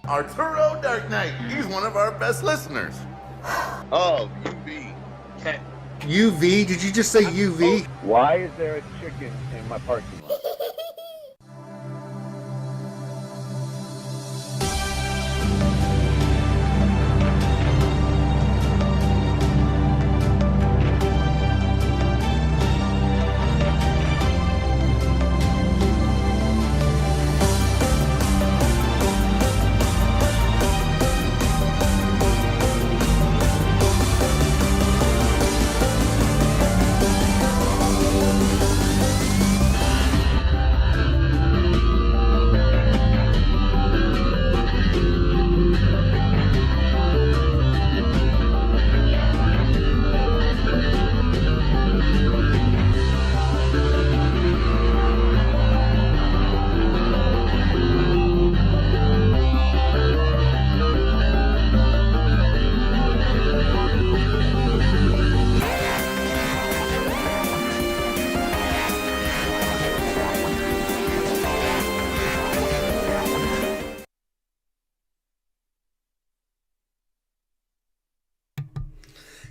Arturo Dark Knight. He's one of our best listeners. Oh, UV. UV? Did you just say UV? Why is there a chicken in my parking lot?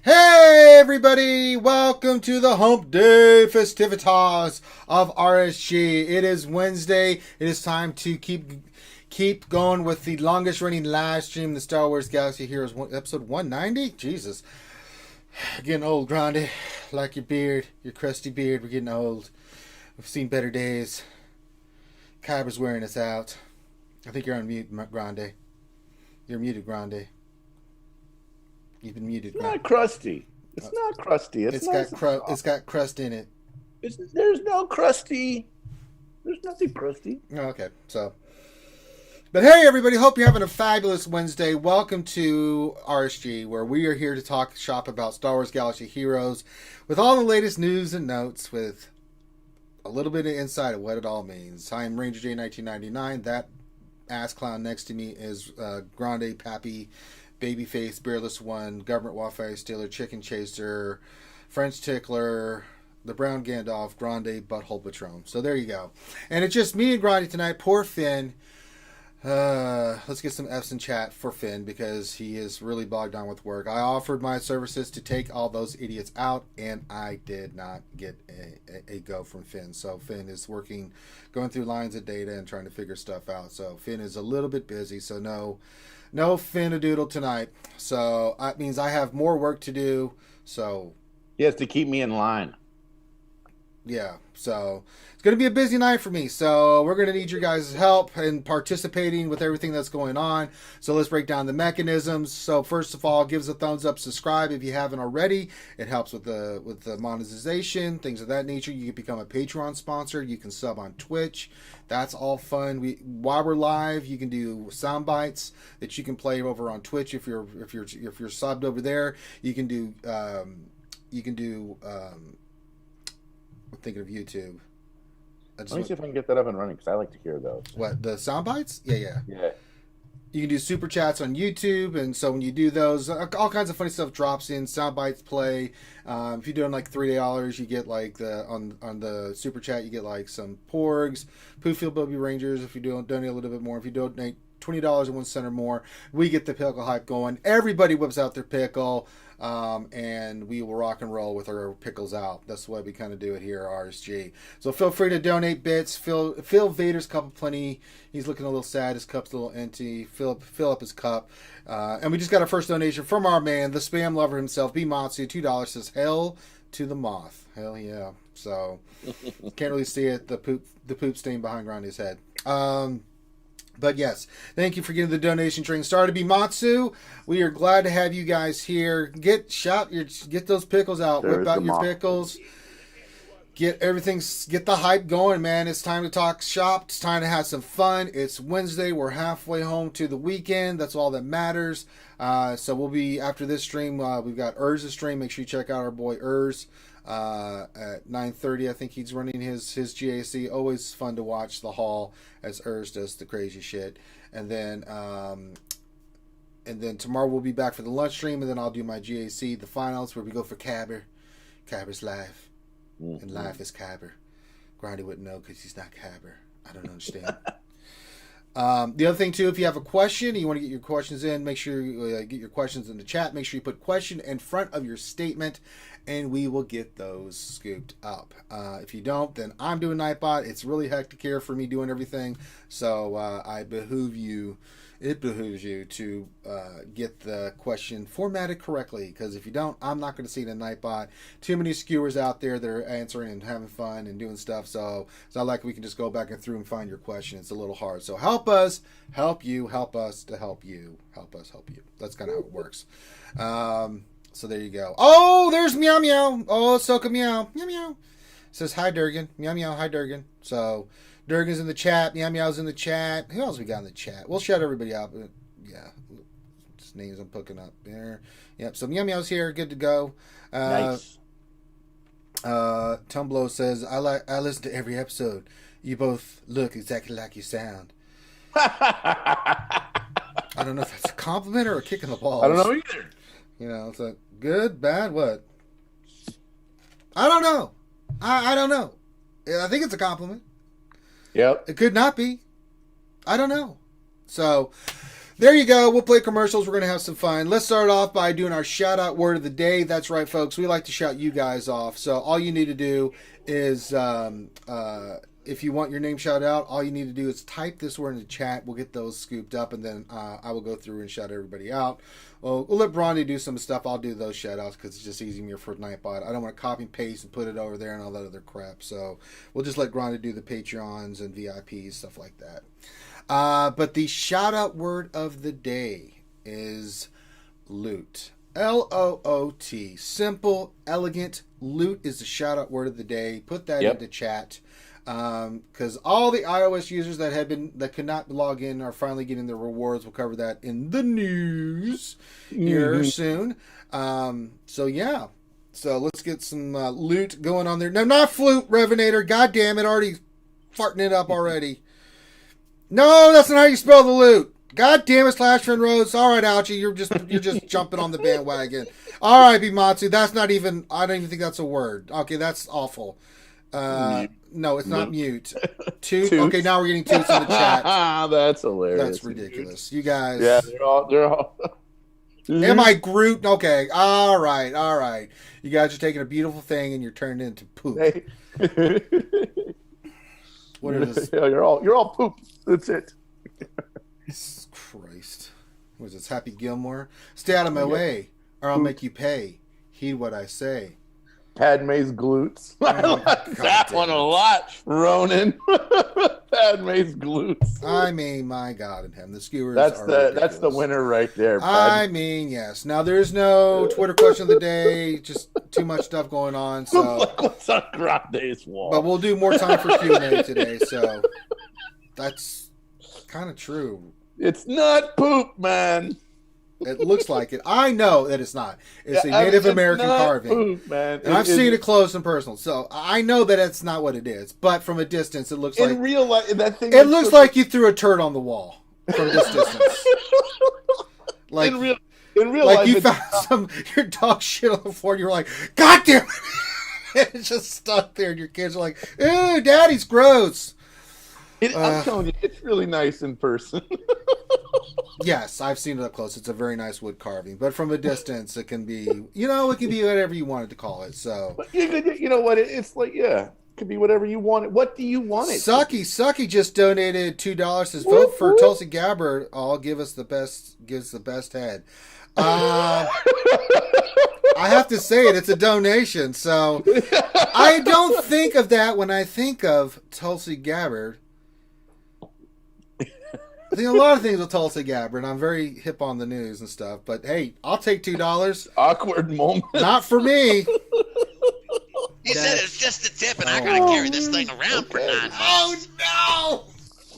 Hey everybody, welcome to the Hump Day festivitas of RSG. It is Wednesday. It is time to keep going with the longest running live stream, the Star Wars Galaxy Heroes episode 190. Jesus, getting old, Grande. Like your beard, your crusty beard. We're getting old. We've seen better days. Kyber's wearing us out. I think you're on mute, Grande. You're muted, Grande. You've been muted. It's not crusty. It's not crusty. It's got crust in it. There's no crusty. There's nothing crusty. Okay, but hey everybody, hope you're having a fabulous Wednesday. Welcome to RSG, where we are here to talk shop about Star Wars Galaxy Heroes with all the latest news and notes, with a little bit of insight of what it all means. I'm Ranger J 1999. That ass clown next to me is Grande Pappy, Babyface, Beerless One, Government Wi-Fi Stealer, Chicken Chaser, French Tickler, the Brown Gandalf, Grande Butthole Patron. So there you go. And it's just me and Grande tonight. Poor Finn. Let's get some F's in chat for Finn, because he is really bogged down with work. I offered my services to take all those idiots out, and I did not get a go from Finn. So Finn is working, going through lines of data and trying to figure stuff out. So Finn is a little bit busy, so no Finn-a-doodle tonight. So that means I have more work to do. So He has to keep me in line. yeah, so it's going to be a busy night for me. So we're going to need your guys' help in participating with everything that's going on. So let's break down the mechanisms. So first of all, give us a thumbs up, subscribe if you haven't already. It helps with the monetization, things of that nature. You can become a Patreon sponsor. You can sub on Twitch. That's all fun. While we're live, you can do sound bites that you can play over on Twitch if you're subbed over there. You can do I'm thinking of YouTube. Let me see if I can get that up and running, because I like to hear those. What, the sound bites? Yeah. Yeah. You can do super chats on YouTube, and so when you do those, all kinds of funny stuff drops in. Sound bites play. If you're doing like $3, you get like on the super chat, you get like some porgs, Poofield Bobby Rangers. If you donate a little bit more, if you donate $20 and 1 cent or more, we get the pickle hype going. Everybody whips out their pickle. And we will rock and roll with our pickles out. That's the way we kind of do it here at RSG. So feel free to donate bits. Fill Vader's cup of plenty. He's looking a little sad. His cup's a little empty. Fill up his cup. And we just got our first donation from our man, the spam lover himself, B Matsu, $2, says hell to the moth. Hell yeah. So can't really see it. The poop stain behind Grande's head. But yes, thank you for getting the donation train started. Bimatsu, we are glad to have you guys here. Get those pickles out. Whip out your pickles. Get the hype going, man. It's time to talk shop. It's time to have some fun. It's Wednesday. We're halfway home to the weekend. That's all that matters. So we'll be, after this stream, we've got Urz's stream. Make sure you check out our boy Urz. At 9:30, I think he's running his GAC. Always fun to watch the haul as Urz does the crazy shit. And then tomorrow we'll be back for the lunch stream, and then I'll do my GAC, the finals, where we go for Cabber. Cabber's live, and life is Cabber. Grindy wouldn't know because he's not Cabber. I don't understand. The other thing too, if you have a question, you want to get your questions in, make sure you get your questions in the chat. Make sure you put question in front of your statement, and we will get those scooped up. If you don't, then I'm doing Nightbot. It's really hectic here for me doing everything, so it behooves you to get the question formatted correctly, because if you don't, I'm not going to see it in Nightbot. Too many skewers out there that are answering and having fun and doing stuff, so it's not like we can just go back and through and find your question. It's a little hard. So help us, help you, help us to help you, help us, help you. That's kind of how it works. So there you go. Oh, there's Meow Meow. Oh, Soka Meow. Meow Meow. Says, hi, Durgan. Meow Meow. Hi, Durgan. So Durgan's in the chat. Meow Meow's in the chat. Who else we got in the chat? We'll shout everybody out. But yeah. Just names I'm picking up there. Yep. So Meow Meow's here. Good to go. Nice. Tumblo says, I listen to every episode. You both look exactly like you sound. I don't know if that's a compliment or a kick in the balls. I don't know either. You know, it's like, good, bad, what? I don't know. I don't know. I think it's a compliment. Yep. It could not be. I don't know. So, there you go. We'll play commercials. We're going to have some fun. Let's start off by doing our shout-out word of the day. That's right, folks. We like to shout you guys off. So, all you need to do is, if you want your name shout out, all you need to do is type this word in the chat. We'll get those scooped up, and then I will go through and shout everybody out. We'll let Bronny do some stuff. I'll do those shout outs because it's just easier for Nightbot. I don't want to copy and paste and put it over there and all that other crap. So we'll just let Bronny do the Patreons and VIPs, stuff like that. But the shout out word of the day is loot. Loot. Simple, elegant. Loot is the shout out word of the day. Put that into chat. Because all the iOS users that could not log in are finally getting their rewards. We'll cover that in the news here soon. So yeah, so let's get some loot going on there. No, not flute, Revenator. God damn it, already farting it up already. No, that's not how you spell the loot. God damn it, Slash Friend Rose. All right, Ouchie, you're just jumping on the bandwagon. All right, Bimatsu, that's not even. I don't even think that's a word. Okay, that's awful. No, it's not mute. Toot. Okay, now we're getting toots in the chat. That's hilarious. That's ridiculous. You guys. Yeah, they're all. Am I Groot? Okay. All right. You guys are taking a beautiful thing and you're turned into poop. Hey. What is this? Yeah, you're all poop. That's it. Jesus Christ. What is this? Happy Gilmore? Stay out of my way, or I'll make you pay. Heed what I say. Padme's glutes. I like that one a lot, Ronan. Padme's glutes. I mean, my God in heaven, the skewers. That's the winner right there. I mean, yes. Now there's no Twitter question of the day. Just too much stuff going on. So like what's on Grande's wall? But we'll do more time for Q&A today. So that's kind of true. It's not poop, man. It looks like it. I know that it's not. It's a Native American carving. Poop, man. And I've seen it close and personal. So I know that it's not what it is. But from a distance, it looks like... In real life, that thing... It looks like you threw a turd on the wall from this distance. Like, in real like life... you found your dog shit on the floor and you were like, God damn it! It's just stuck there and your kids are like, ew, daddy's gross. I'm telling you, it's really nice in person. Yes, I've seen it up close. It's a very nice wood carving, but from a distance, it can be, it can be whatever you wanted to call it. So, but you know what? It's like, yeah, it could be whatever you want it. What do you want it? Sucky just donated $2. Says vote for Tulsi Gabbard. Gives the best head. I have to say it. It's a donation, so I don't think of that when I think of Tulsi Gabbard. I think a lot of things with Tulsi Gabbard, and I'm very hip on the news and stuff. But hey, I'll take $2. Awkward moment. Not for me. He said it's just a tip, and I gotta carry this thing around for 9 months. Oh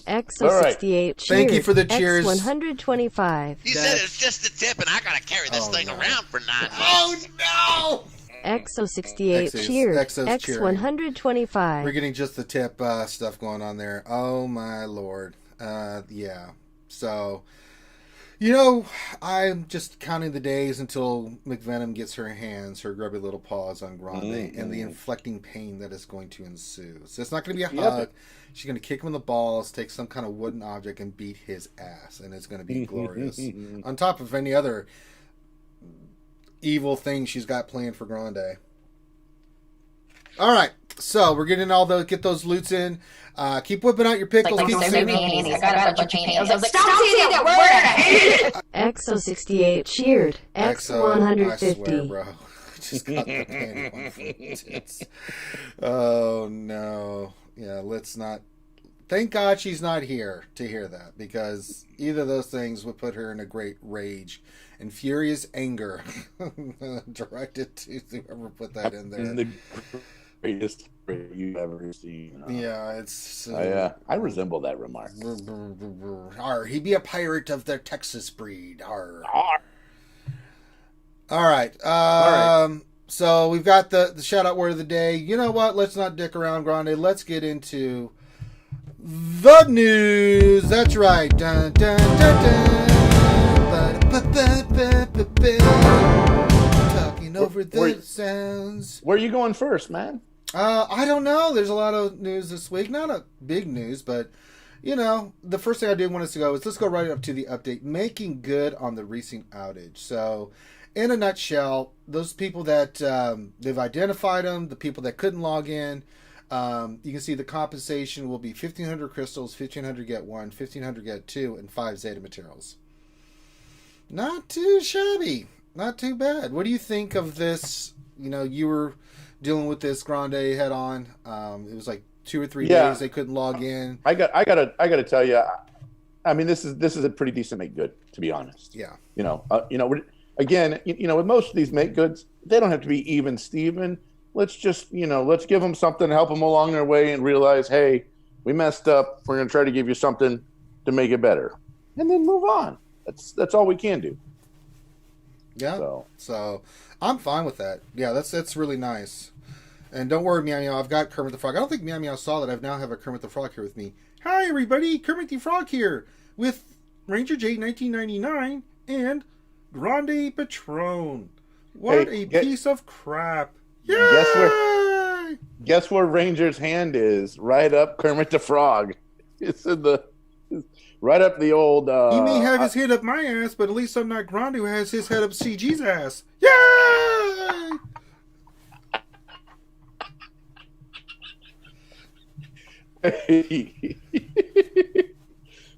no! XO68 cheers. Thank you for the cheers. X125. He said it's just a tip, and I gotta carry this thing around for 9 months. Oh no! XO68 cheers. Exo's cheering. X125. We're getting just the tip stuff going on there. Oh my lord. Yeah. So, You know, I'm just counting the days until McVenom gets her grubby little paws on Grande and the inflecting pain that is going to ensue. So it's not going to be a hug. She's going to kick him in the balls, take some kind of wooden object, and beat his ass. And it's going to be glorious. On top of any other evil thing she's got planned for Grande. All right. So we're getting get those loots in. Keep whipping out your pickles. Keep panties. I got a bunch of panties. I was like, stop saying that word. I hate it. XO68 cheered. X150. I swear, bro. Just got the panty one from the tits. Oh no. Yeah, let's not. Thank God she's not here to hear that, because either of those things would put her in a great rage and furious anger directed to whoever put that in there. The greatest you've ever seen. Yeah, it's. I resemble that remark. Arr, he be a pirate of the Texas breed. Arr. Arr. All right. So we've got the shout out word of the day. You know what? Let's not dick around, Grande. Let's get into the news. That's right. Dun, dun, dun, dun. Talking over the sounds. Where are you going first, man? I don't know. There's a lot of news this week. Not a big news, but the first thing I do want us to go is let's go right up to the update, making good on the recent outage. So, in a nutshell, those people that they've identified them, the people that couldn't log in, you can see the compensation will be 1,500 crystals, 1,500 get 1, 1,500 get 2, and 5 Zeta materials. Not too shabby. Not too bad. What do you think of this? You were dealing with this Grande head on. It was like 2 or 3 days they couldn't log in. I gotta tell you, I mean, this is a pretty decent make good, to be honest. Yeah. Again, with most of these make goods, they don't have to be even Steven. Let's just, let's give them something, help them along their way, and realize, hey, we messed up. We're gonna try to give you something to make it better, and then move on. That's all we can do. Yeah. So I'm fine with that. Yeah, that's really nice. And don't worry, Meow Meow, I've got Kermit the Frog. I don't think Meow Meow saw that. I now have a Kermit the Frog here with me. Hi, everybody. Kermit the Frog here with Ranger J 1999 and Grande Patron. What a piece of crap. Yay! Guess where Ranger's hand is? Right up Kermit the Frog. It's right up the old... he may have his head up my ass, but at least I'm not Grande, who has his head up CG's ass. Yay!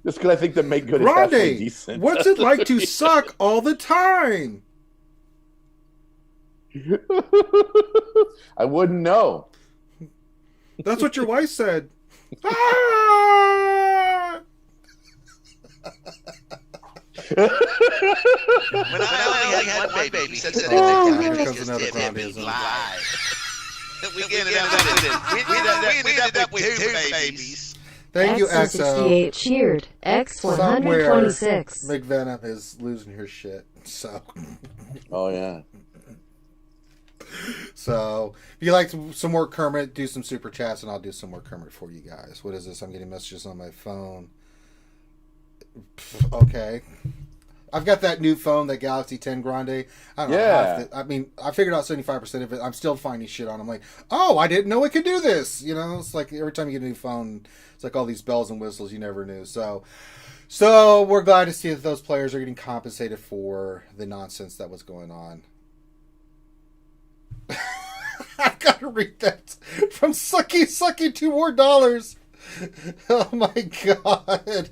Just because I think the make good is Grande, halfway decent. What's it like to suck all the time? I wouldn't know. That's what your wife said. Ah! When I only had one baby, since it live. We ended up with two babies. Thank you, XO68 cheered. X126. McVenom is losing her shit. So. Oh yeah. So, if you like some more Kermit, do some super chats, and I'll do some more Kermit for you guys. What is this? I'm getting messages on my phone. Okay. I've got that new phone, that Galaxy 10 Grande. I don't know. I figured out 75% of it. I'm still finding shit on. I'm like, oh, I didn't know it could do this. It's like every time you get a new phone, it's like all these bells and whistles you never knew. So we're glad to see that those players are getting compensated for the nonsense that was going on. I've got to read that from Sucky 2 more dollars. Oh my god.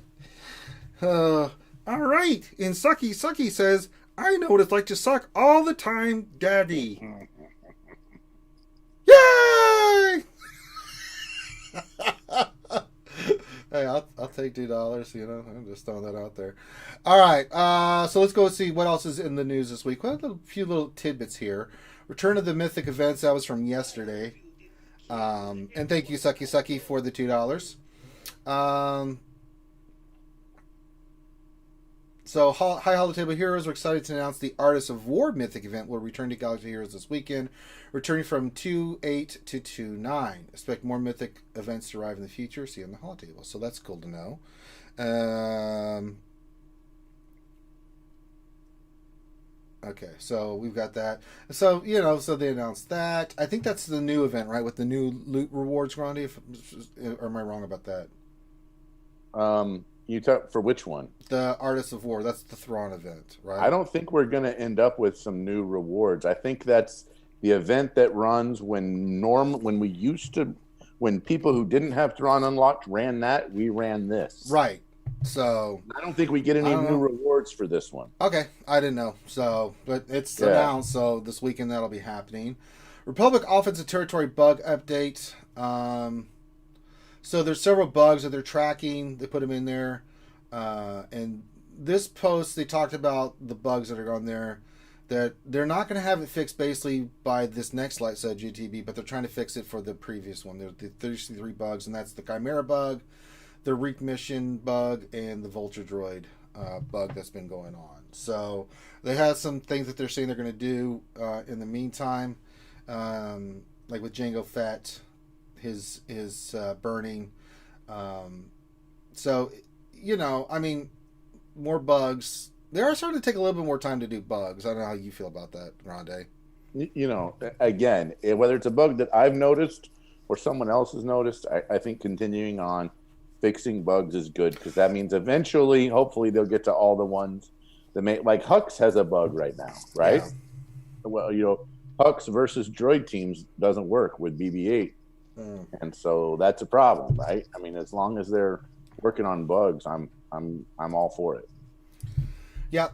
All right. And Sucky says, I know what it's like to suck all the time, Daddy. Yay! Hey, I'll take $2. I'm just throwing that out there. All right. So let's go see what else is in the news this week. Well, a few little tidbits here. Return of the Mythic events. That was from yesterday. And thank you, Sucky, for the $2. So, Hi Holotable Heroes, we're excited to announce the Artists of War Mythic event will return to Galaxy Heroes this weekend, returning from 2/8 to 2/9. Expect more Mythic events to arrive in the future. See you on the Holotable. So that's cool to know. Okay, so we've got that. So, so they announced that. I think that's the new event, right? With the new loot rewards, Grande? Or am I wrong about that? You talk for which one? The Artists of War. That's the Thrawn event, right? I don't think we're going to end up with some new rewards. I think that's the event that runs when people who didn't have Thrawn unlocked ran that, we ran this. Right. So I don't think we get any new rewards for this one. Okay, I didn't know. So, but it's announced, so this weekend that'll be happening. Republic Offensive Territory bug update. So there's several bugs that they're tracking. They put them in there. And this post, they talked about the bugs that are on there. That they're not going to have it fixed basically by this next light set GTB, but they're trying to fix it for the previous one. There's the 33 bugs, and that's the Chimera bug, the Reek Mission bug, and the Vulture Droid bug that's been going on. So they have some things that they're saying they're going to do in the meantime, like with Jango Fett, his burning. So, I mean, more bugs. They are starting to take a little bit more time to do bugs. I don't know how you feel about that, Grande. Again, whether it's a bug that I've noticed or someone else has noticed, I think continuing on fixing bugs is good because that means eventually, hopefully, they'll get to all the ones that like Hux has a bug right now, right? Yeah. Well, Hux versus droid teams doesn't work with BB-8, and so that's a problem, right? I mean, as long as they're working on bugs, I'm all for it. Yeah.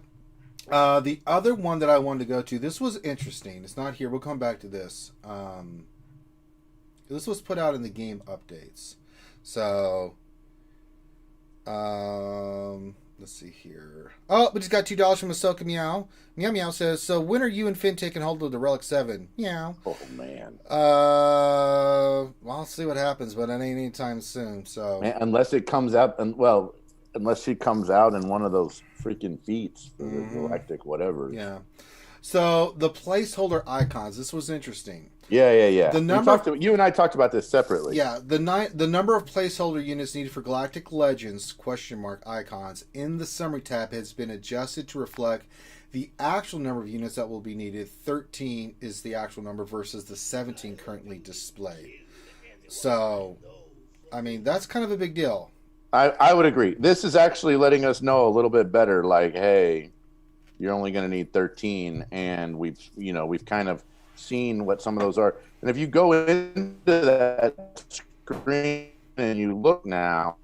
The other one that I wanted to go to, this was interesting. It's not here. We'll come back to this. This was put out in the game updates. So, let's see here. Oh, we just got $2 from Ahsoka Meow. Meow Meow says, so when are you and Finn taking hold of the Relic 7? Meow. Oh, man. Well, I'll see what happens, but it ain't anytime soon. So, man, unless it comes out, unless she comes out in one of those freaking feats for the Galactic, whatever. Yeah. So the placeholder icons. This was interesting. Yeah. The number you and I talked about this separately. Yeah. The number of placeholder units needed for Galactic Legends ? Icons in the summary tab has been adjusted to reflect the actual number of units that will be needed. 13 is the actual number versus the 17 currently displayed. So, I mean, that's kind of a big deal. I would agree. This is actually letting us know a little bit better, like, hey, you're only going to need 13, and we've kind of seen what some of those are. And if you go into that screen and you look now,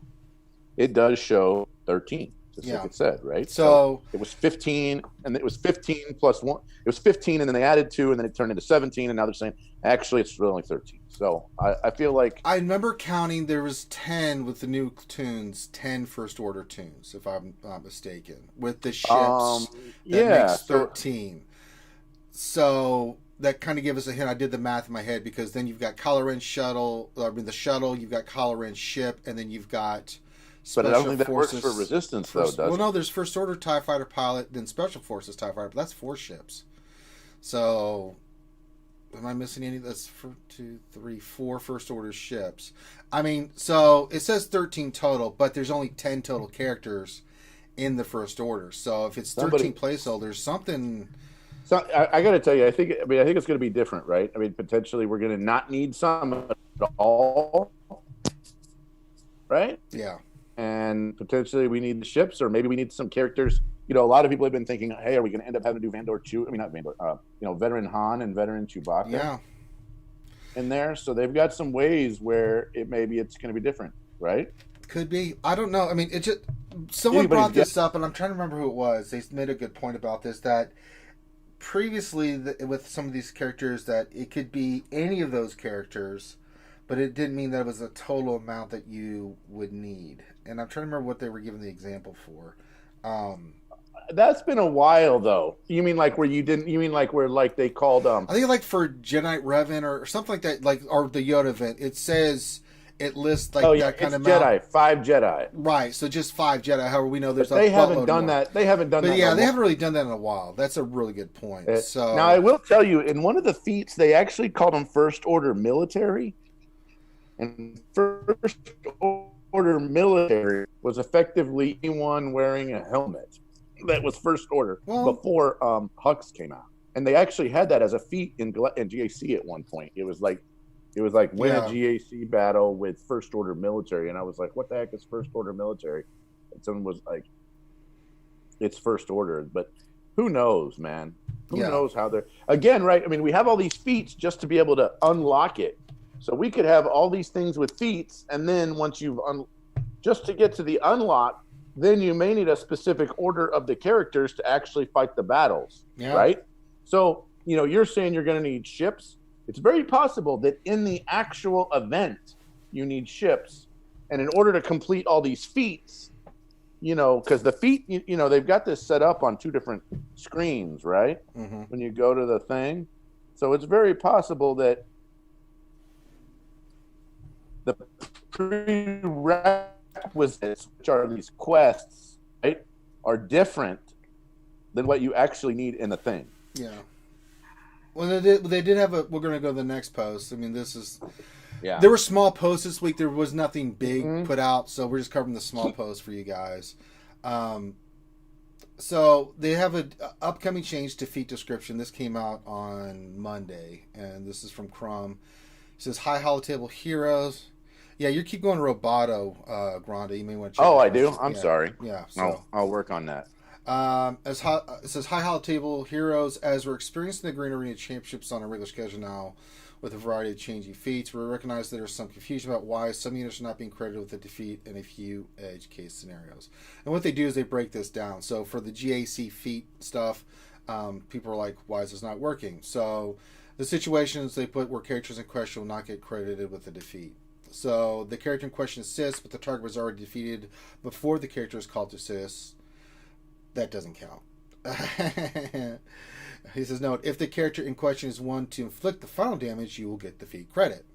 it does show 13, just like it said, right? So it was 15, and it was 15 plus 1. It was 15, and then they added 2, and then it turned into 17, and now they're saying, actually, it's really only 13. So I feel like... I remember counting there was 10 with the new tunes, 10 First Order tunes, if I'm not mistaken. With the ships, makes 13. So that kind of gives us a hint. I did the math in my head because then you've got Kylo Ren shuttle, the shuttle, you've got Kylo Ren ship, and then you've got Special But I don't think that works for Resistance, though, does it? Well, no, there's First Order TIE Fighter pilot, then Special Forces TIE Fighter, but that's 4 ships. So... am I missing any? That's 4 First Order ships. I mean, so it says 13 total, but there's only 10 total characters in the First Order. So if it's 13 placeholders, something... So I got to tell you, I think it's going to be different, right? I mean, potentially we're going to not need some at all, right? Yeah. And potentially we need the ships, or maybe we need some characters. A lot of people have been thinking, hey, are we going to end up having to do veteran Han and veteran Chewbacca in there? So they've got some ways where it's going to be different, right? Could be. I don't know. I mean, it just... Someone brought this up, and I'm trying to remember who it was. They made a good point about this, that previously with some of these characters, that it could be any of those characters, but it didn't mean that it was a total amount that you would need. And I'm trying to remember what they were giving the example for. That's been a while, though. You mean like where you didn't? You mean like where they called I think like for Jedi Revan or something like that, or the Yoda event. It says it lists that kind of Jedi, amount. 5 Jedi. Right, so just 5 Jedi. However, we know there's. But they haven't done that. They haven't done that. Yeah, they haven't really done that in a while. That's a really good point. So now I will tell you, in one of the feats, they actually called them First Order Military, and First Order Military was effectively anyone wearing a helmet. that was first order Well- before Hux came out, and they actually had that as a feat in GAC at one point. It was like win a GAC battle with first order military, and I was like, what the heck is first order military? And someone was like, it's first order, but who knows, man? Who knows how they're again, right? I mean, we have all these feats just to be able to unlock it. So we could have all these things with feats, and then once you've just to get to the unlock, then you may need a specific order of the characters to actually fight the battles, right? So, you're saying you're going to need ships. It's very possible that in the actual event, you need ships. And in order to complete all these feats, because the feat, they've got this set up on two different screens, right? Mm-hmm. When you go to the thing. So it's very possible that the prerequisites, which are these quests, right, are different than what you actually need in the thing. Yeah. Well, they did have we're going to go to the next post. I mean, this is... Yeah. There were small posts this week. There was nothing big put out, so we're just covering the small posts for you guys. So they have an upcoming change to feat description. This came out on Monday, and this is from Crumb. It says, "Hi, Holotable Heroes." Yeah, you keep going Roboto, Granda. You may want to check I do? I'm sorry. Yeah. So. I'll work on that. It says, "Hi, Holotable Heroes. As we're experiencing the Green Arena Championships on a regular schedule now, with a variety of changing feats, we recognize that there's some confusion about why some units are not being credited with a defeat in a few edge case scenarios." And what they do is they break this down. So for the GAC feat stuff, people are like, why is this not working? So the situations they put where characters in question will not get credited with a defeat. So the character in question assists, but the target was already defeated before the character is called to assist. That doesn't count. He says, note, if the character in question is one to inflict the final damage, you will get the feat credit.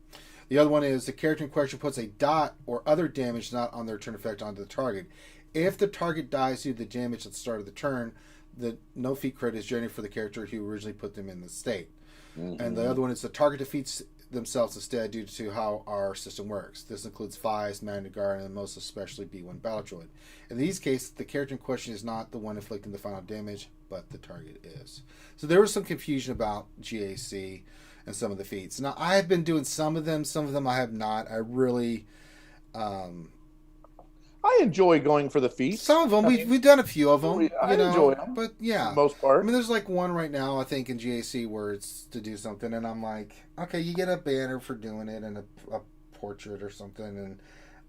The other one is the character in question puts a dot or other damage not on their turn effect onto the target. If the target dies due to the damage at the start of the turn, the no feat credit is generated for the character who originally put them in the state. Mm-hmm. And the other one is the target defeats themselves instead due to how our system works. This includes Fies, Mandagar, and most especially B1 Battle Droid. In these cases, the character in question is not the one inflicting the final damage, but the target is. So there was some confusion about GAC and some of the feats. Now, I have been doing some of them I have not. I really... I enjoy going for the feats. Some of them. We've done a few of them. I enjoy them. But yeah. For the most part. I mean, there's like one right now, I think, in GAC where it's to do something, and I'm like, okay, you get a banner for doing it and a portrait or something. And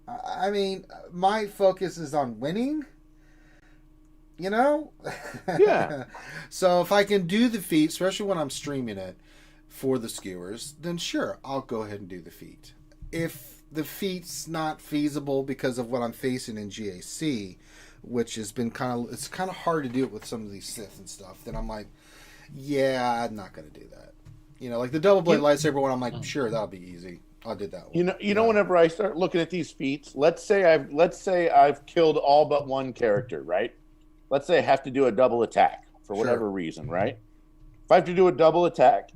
I mean, my focus is on winning. Yeah. So if I can do the feat, especially when I'm streaming it for the skewers, then sure, I'll go ahead and do the feat. If the feat's not feasible because of what I'm facing in GAC, which has been it's kind of hard to do it with some of these Sith and stuff, then I'm like, yeah, I'm not going to do that. Like the double blade lightsaber one, I'm like, sure, that'll be easy. I did that one. Whenever I start looking at these feats, let's say I've killed all but one character, right? Let's say I have to do a double attack for whatever reason, right? If I have to do a double attack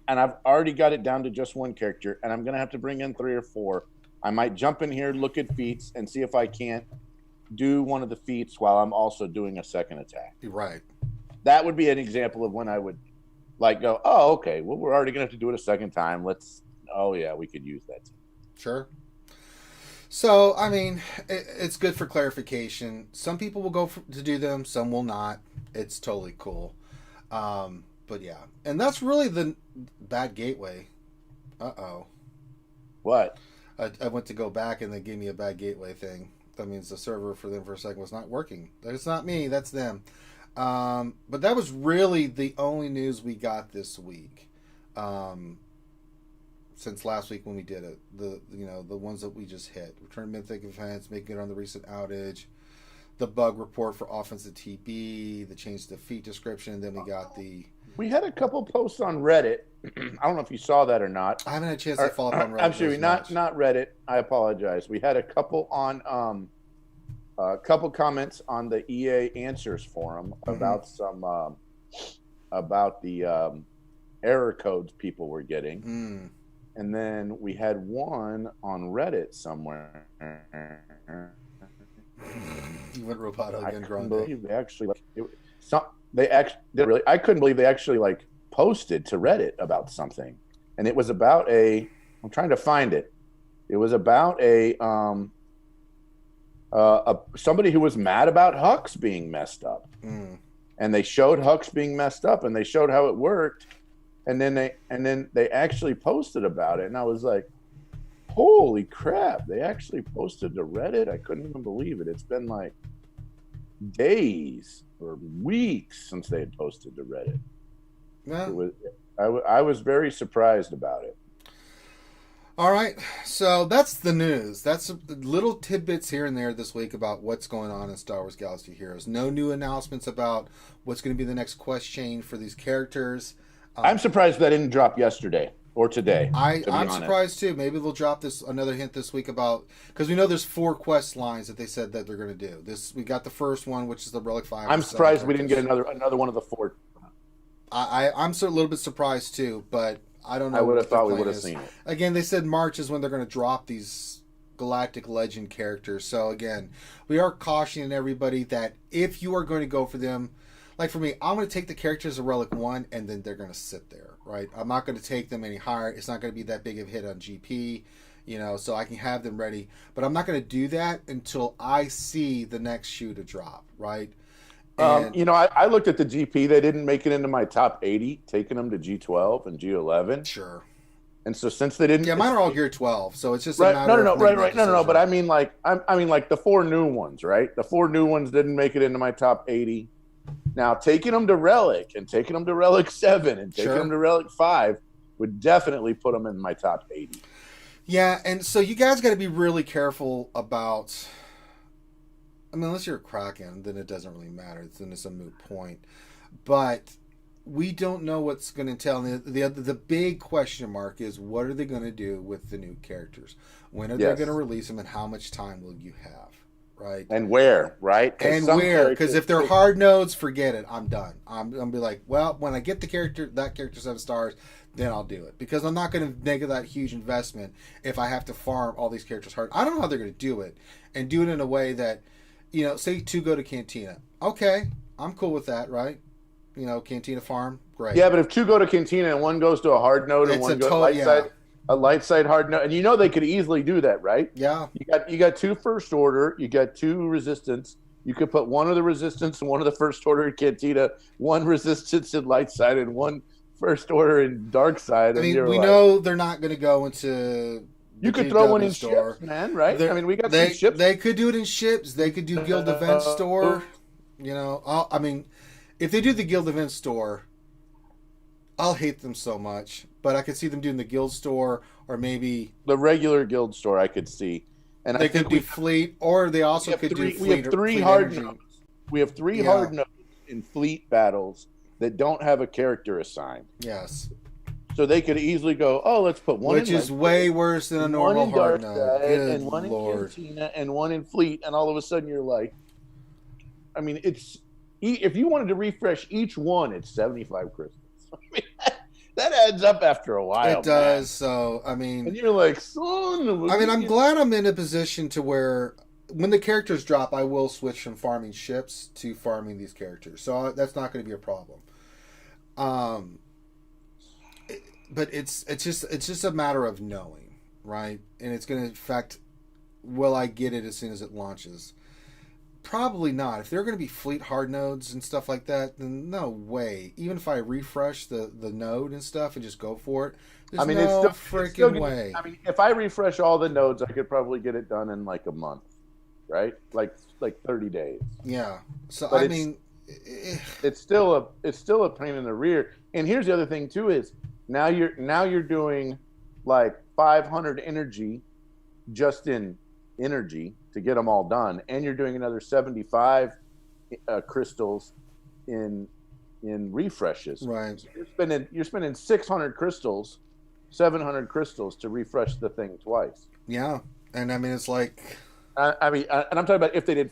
and I've already got it down to just one character and I'm going to have to bring in 3 or 4, I might jump in here, look at feats, and see if I can't do one of the feats while I'm also doing a second attack. Right. That would be an example of when I would go, oh, okay, well, we're already going to have to do it a second time. We could use that too. Sure. So, I mean, it's good for clarification. Some people will go to do them, some will not. It's totally cool. But yeah. And that's really the bad gateway. Uh-oh. What? I went to go back and they gave me a bad gateway thing. That means the server for them for a second was not working. It's not me, that's them. But that was really the only news we got this week. Since last week when we did it. The ones that we just hit. Return Mythic events, making it on the recent outage. The bug report for offensive TB, the change to feat description, and then we got We had a couple posts on Reddit. I don't know if you saw that or not. I haven't had a chance to follow up on Reddit. I'm sure not Reddit. I apologize. We had a couple on a couple comments on the EA Answers forum about some about the error codes people were getting. And then we had one on Reddit somewhere. You movement roboto I again, couldn't Grande. believe they actually like they actually really. I couldn't believe they actually like posted to Reddit about something, and it was about I'm trying to find it. It was about somebody who was mad about Hux being messed up, and they showed Hux being messed up, and they showed how it worked, and then they actually posted about it, and I was like, holy crap! They actually posted to Reddit. I couldn't even believe it. It's been like days or weeks since they had posted to Reddit. Yeah. I was very surprised about it. All right, so that's the news. That's little tidbits here and there this week about what's going on in Star Wars Galaxy of Heroes. No new announcements about what's going to be the next quest chain for these characters. I'm surprised that didn't drop yesterday or today. I'm surprised too. Maybe they'll drop another hint this week about, because we know there's 4 quest lines that they said that they're going to do. We got the first one, which is the Relic 5. I'm surprised we didn't get another one of the 4. I'm a little bit surprised too, but I don't know. I would have thought we would have seen it. Again, they said March is when they're going to drop these Galactic Legend characters. So again, we are cautioning everybody that if you are going to go for them, like for me, I'm going to take the characters of Relic 1 and then they're going to sit there, right? I'm not going to take them any higher. It's not going to be that big of a hit on GP, so I can have them ready. But I'm not going to do that until I see the next shoe to drop, right? I looked at the GP. They didn't make it into my top 80, taking them to G12 and G11. Sure. And so since they didn't, mine are all gear 12, so it's just right. A matter of right. No. But I mean, like the 4 new ones, right? The 4 new ones didn't make it into my top 80. Now taking them to Relic and taking them to Relic 7 and taking them to Relic 5 would definitely put them in my top 80. Yeah, and so you guys got to be really careful about. I mean, unless you're a Kraken, then it doesn't really matter. Then it's a moot point. But we don't know what's going to tell. The big question mark is, what are they going to do with the new characters? When are they going to release them, and how much time will you have? Right? And where, right? And where? Because if they're hard nodes, forget it. I'm done. I'm going to be like, well, when I get that character 7 stars, then I'll do it. Because I'm not going to make that huge investment if I have to farm all these characters hard. I don't know how they're going to do it. And do it in a way that, say 2 go to Cantina. Okay, I'm cool with that, right? Cantina farm, great. Yeah, but if 2 go to Cantina and 1 goes to a hard node and 1 goes to a light side hard node, and they could easily do that, right? Yeah. You got 2 first order, you got 2 resistance. You could put 1 of the resistance and 1 of the first order in Cantina, 1 resistance in light side, and 1 first order in dark side. I mean, we know they're not going to go into. You could throw one in ships, man, right? We got some ships. They could do it in ships. They could do Guild Event Store. I mean, if they do the Guild Event Store, I'll hate them so much. But I could see them doing the Guild Store, or maybe the regular Guild Store. I could see, and they could do Fleet, or they also could do Fleet. We have 3 hard nodes. We have 3 hard nodes in Fleet battles that don't have a character assigned. Yes. So they could easily go, let's put 1 which is way worse than a normal hard node. And 1 in Cantina and 1 in Fleet, and all of a sudden you're like, I mean, if you wanted to refresh each one, it's 75 crystals. I mean, that adds up after a while. It does. So I mean, and you're like, son. I mean, I'm glad I'm in a position to where when the characters drop, I will switch from farming ships to farming these characters. So that's not going to be a problem. But it's just a matter of knowing, right? And it's going to affect, will I get it as soon as it launches? Probably not. If they're going to be fleet hard nodes and stuff like that, then no way. Even if I refresh the node and stuff and just go for it, there's no freaking way. I mean, if I refresh all the nodes, I could probably get it done in like a month, right? Like 30 days. Yeah. So but it's still a pain in the rear. And here's the other thing too is now you're doing like 500 energy just in energy to get them all done, and you're doing another 75 crystals in refreshes. Right. So you're spending 600 crystals, 700 crystals to refresh the thing twice. Yeah, and I mean it's like. And I'm talking about if they did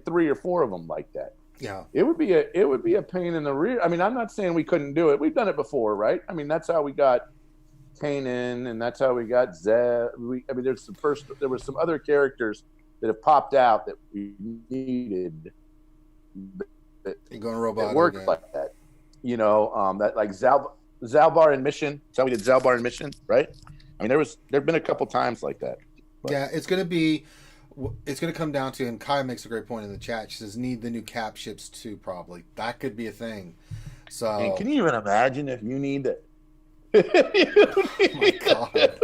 3 or 4 of them like that. Yeah, it would be a pain in the rear. I mean, I'm not saying we couldn't do it. We've done it before, right? I mean, that's how we got Kanan, and that's how we got Zeb. There were some other characters that have popped out that we needed. You're going robot It worked again. like that. You know, that like Zalbar and Mission. So we did Zalbar and Mission, right? I mean, there've been a couple times like that. But. Yeah, it's going to come down to, and Kai makes a great point in the chat. She says, need the new cap ships too, probably. That could be a thing. So, and can you even imagine if you need it? Oh my God.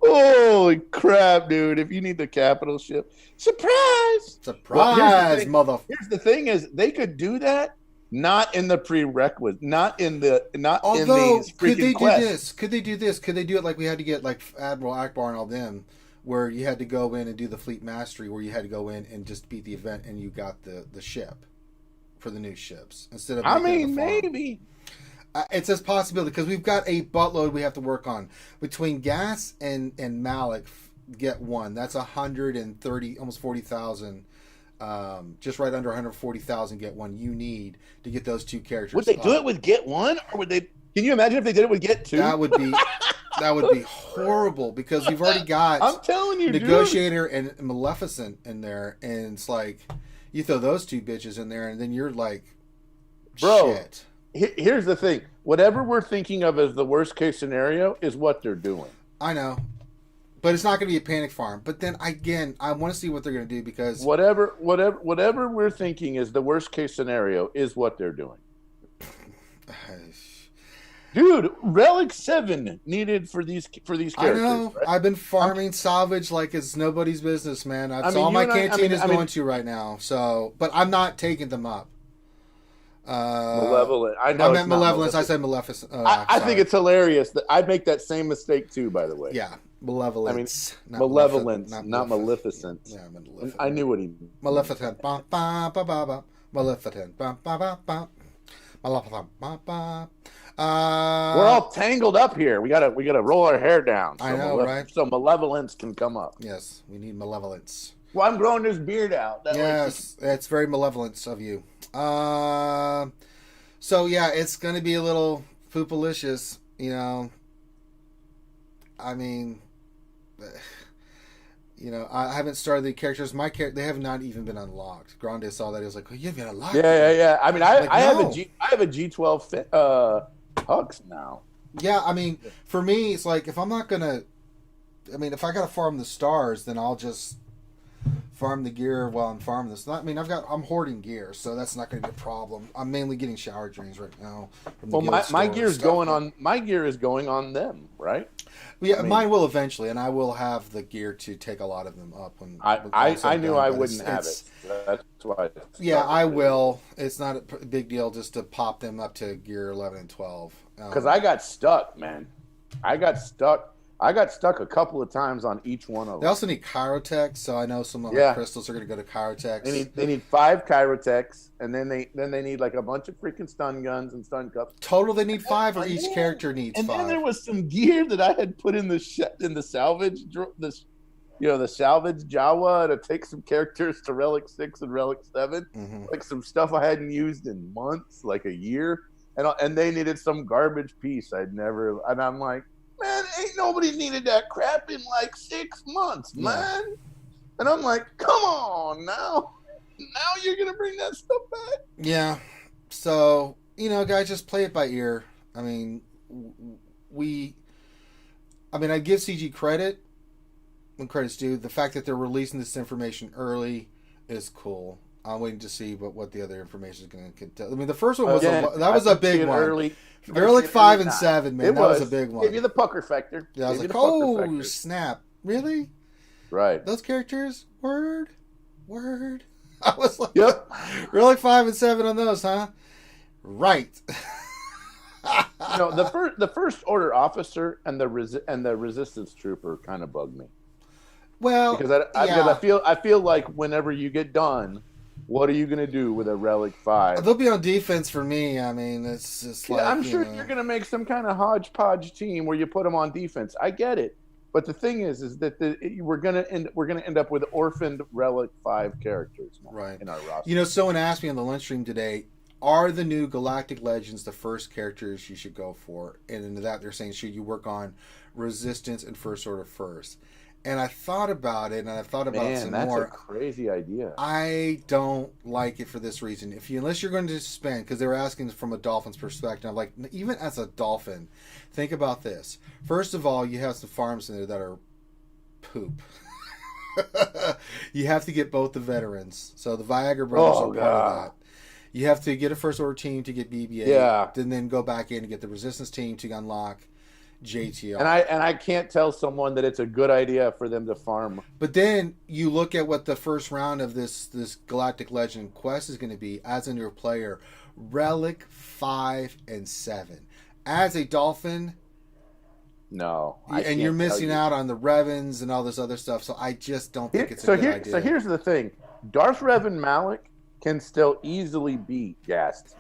Holy crap, dude. If you need the capital ship. Surprise! Surprise, Here's the thing is, they could do that, not in the prerequisite, not in these freaking quests. Could they do this? Could they do it like we had to get like Admiral Akbar and all them, where you had to go in and do the fleet mastery, where you had to go in and just beat the event and you got the ship for the new ships instead of. I mean, maybe. It's a possibility because we've got a buttload we have to work on between Gas and Malik. Get one. That's 130, almost 40,000. Just right under 140,000. Get one. You need to get those two characters. Would they do it with Get One, or would they? Can you imagine if they did it with Get Two? That would be horrible because we've already got. I'm telling you, Negotiator and Maleficent in there, and it's like you throw those two bitches in there, and then you're like, bro. Shit. Here's the thing. Whatever we're thinking of as the worst case scenario is what they're doing. I know. But it's not going to be a panic farm. But then, again, I want to see what they're going to do because... Whatever we're thinking is the worst case scenario is what they're doing. Dude, Relic 7 needed for these characters. I know. Right? I've been farming salvage like it's nobody's business, man. That's all my canteen is going to right now. So, but I'm not taking them up. Malevolent. I know. I meant Malevolence. I said Maleficent. I think it's hilarious that I'd make that same mistake too, by the way. Yeah. Malevolence. I mean, Malevolence, not Maleficent. Yeah, Maleficent. I knew what he meant. Maleficent. Ba, ba, ba, ba, ba. Maleficent. Ba, ba, ba, ba. Maleficent. Ba, ba. We're all tangled up here. We gotta roll our hair down. I know, right? So Malevolence can come up. Yes, we need Malevolence. Well, I'm growing this beard out. Yes, it's very malevolence of you. So yeah, it's gonna be a little poopalicious, you know. I mean, you know, I haven't started the characters. They have not even been unlocked. Grande saw that. He was like, "Oh, you haven't unlocked." Yeah. I mean, I have no. I have a G12 Hux now. Yeah, I mean, for me, it's like if I'm not gonna, I mean, if I gotta farm the stars, then I'll just farm the gear while I'm farming this. I mean, I'm hoarding gear, so that's not going to be a problem. I'm mainly getting shower drains right now. Well, my gear is going on. My gear is going on them, right? Yeah, I mean, mine will eventually, and I will have the gear to take a lot of them up. When I knew I wouldn't have it. That's why. Yeah, I will. It's not a big deal just to pop them up to gear 11 and 12. Because I got stuck, man. I got stuck a couple of times on each one of them. They also need Chirotech, so I know some of my crystals are going to go to Chirotech. They need 5 Chirotechs, and then they need like a bunch of freaking stun guns and stun cups. Total, they need 5, or each character needs 5. And then there was some gear that I had put in the salvage, the salvage Jawa to take some characters to Relic 6 and Relic 7, like some stuff I hadn't used in months, like a year, and they needed some garbage piece and I'm like, man, ain't nobody needed that crap in like 6 months, man. And I'm like, come on now. Now you're going to bring that stuff back? Yeah. So, guys, just play it by ear. I mean, I give CG credit when credit's due. The fact that they're releasing this information early is cool. I'm waiting to see what the other information is going to tell. I mean, the first one was a big one. Early. They're like 5 and 7, man. That was a big one. Give you the pucker factor. Yeah, I was like, oh, snap. Really? Right. Those characters? Word? I was like, yep. We're like 5 and 7 on those, huh? Right. The first order officer and the resistance trooper kind of bugged me. Well, because I feel like whenever you get done, what are you going to do with a Relic 5? They'll be on defense for me. I mean, it's just like... I'm sure you're going to make some kind of hodgepodge team where you put them on defense. I get it. But the thing is that we're going to end up with orphaned Relic 5 characters in our roster. Someone asked me on the lunch stream today, are the new Galactic Legends the first characters you should go for? And into that, they're saying, should you work on Resistance and First Order first? And I thought about it, and I thought about some that's more. a crazy idea. I don't like it for this reason. Unless you're going to spend, because they were asking from a Dolphins perspective, like even as a Dolphin, think about this. First of all, you have some farms in there that are poop. You have to get both the veterans, so the Viagra brothers are part of that. You have to get a first order team to get BB-8, and then go back in and get the Resistance team to unlock JTR. And I can't tell someone that it's a good idea for them to farm. But then you look at what the first round of this Galactic Legend quest is going to be as a new player. Relic 5 and 7. As a Dolphin, no. And you're missing out on the Revens and all this other stuff. So I just don't think it's a good idea. So here's the thing. Darth Revan Malik can still easily be gassed.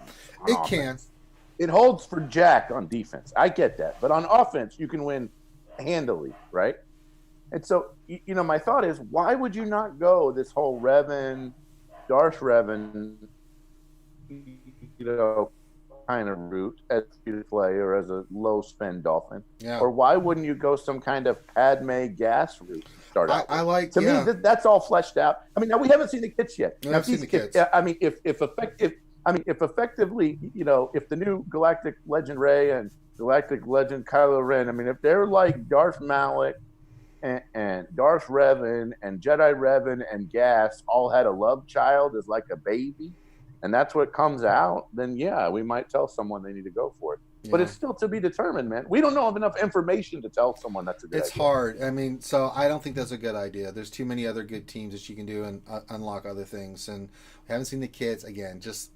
It can. It holds for Jack on defense. I get that. But on offense, you can win handily, right? And so, my thought is, why would you not go this whole Revan, Darth Revan, kind of route as free to play or as a low spend Dolphin? Yeah. Or why wouldn't you go some kind of Padme gas route to start out? I like to me that's all fleshed out. I mean, now we haven't seen the kits yet. We haven't seen the kits. I mean, if effectively, if the new Galactic Legend Rey and Galactic Legend Kylo Ren, I mean, if they're like Darth Malik and Darth Revan and Jedi Revan and Gas all had a love child as like a baby, and that's what comes out, then yeah, we might tell someone they need to go for it. Yeah. But it's still to be determined, man. We don't know enough information to tell someone that's a good idea. It's hard. I mean, so I don't think that's a good idea. There's too many other good teams that you can do and unlock other things. And we haven't seen the kits. Again, just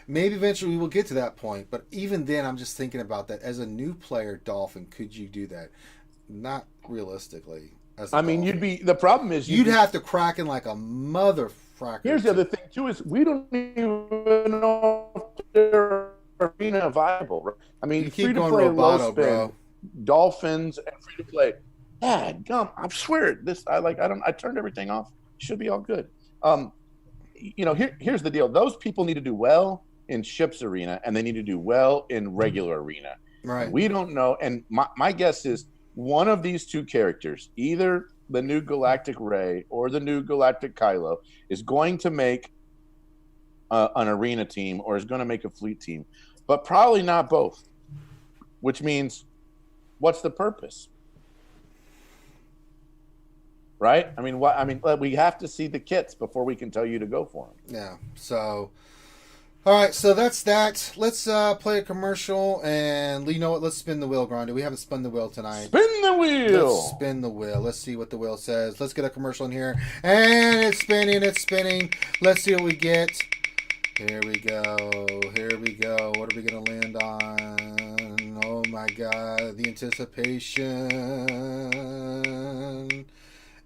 maybe eventually we will get to that point. But even then, I'm just thinking about that. As a new player, Dolphin, could you do that? Not realistically. The problem is you'd have to crack in like a motherfucker. Here's the other thing, too, is we don't even know if they're arena viable, right? I mean, you keep going free-to-play, Roboto, low spin, bro. Dolphins, and free-to-play. Gum, I swear, I turned everything off. Should be all good. Here's the deal. Those people need to do well in Ships Arena, and they need to do well in regular arena. Right. We don't know, and my guess is one of these two characters, either the new Galactic Rey or the new Galactic Kylo, is going to make an arena team or is going to make a fleet team, but probably not both, which means what's the purpose? Right? I mean, we have to see the kits before we can tell you to go for them. Yeah. So, all right. So that's that. Let's play a commercial, and you know what? Let's spin the wheel, Grande. We haven't spun the wheel tonight. Spin the wheel. Let's spin the wheel. Let's see what the wheel says. Let's get a commercial in here, and it's spinning. It's spinning. Let's see what we get. Here we go. What are we gonna land on? Oh my God! The anticipation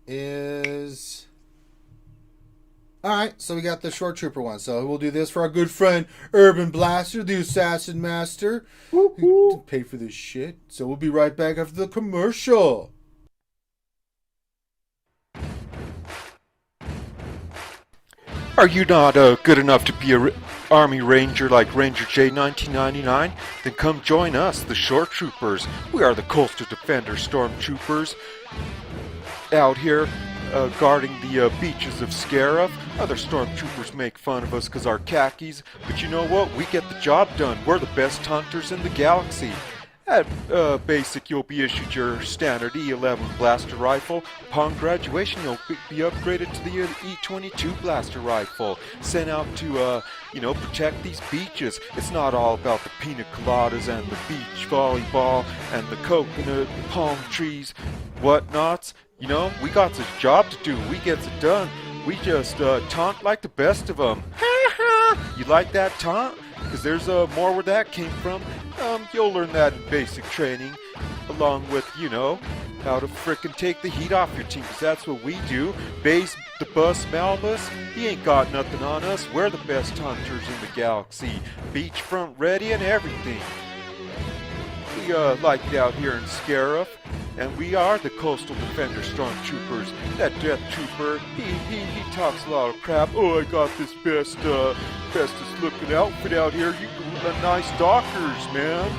is. All right, so we got the Short Trooper one. So we'll do this for our good friend Urban Blaster, the Assassin Master. Woo-hoo. Pay for this shit. So we'll be right back after the commercial. Are you not good enough to be a Army Ranger like Ranger J 1999? Then come join us, the Short Troopers. We are the Coastal Defender Stormtroopers out here guarding the beaches of Scarif. Other stormtroopers make fun of us because our khakis, but you know what? We get the job done. We're the best hunters in the galaxy. At basic, you'll be issued your standard E11 blaster rifle. Upon graduation, you'll be upgraded to the E22 blaster rifle. Sent out to, protect these beaches. It's not all about the pina coladas and the beach volleyball and the coconut palm trees, whatnots. We got a job to do. We gets it done. We just taunt like the best of them. You like that taunt? Because there's more where that came from. You'll learn that in basic training, along with, how to frickin' take the heat off your team, because that's what we do. Base the bus Malbus, he ain't got nothing on us. We're the best hunters in the galaxy. Beachfront ready and everything. We like it out here in Scarif, and we are the Coastal Defender Stormtroopers. That Death Trooper, he talks a lot of crap. Oh, I got this bestest looking outfit out here. You can nice dockers, man.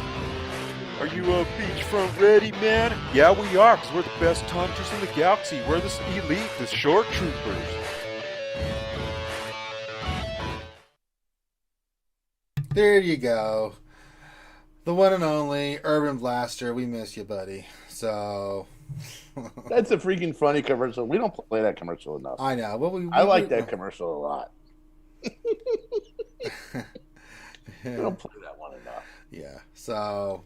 Are you a beachfront ready, man? Yeah, we are, because we're the best hunters in the galaxy. We're the elite, the short troopers. There you go. The one and only Urban Blaster. We miss you, buddy. So... That's a freaking funny commercial. We don't play that commercial enough. I know. Well, I like that commercial a lot. We don't play that one enough. Yeah. So,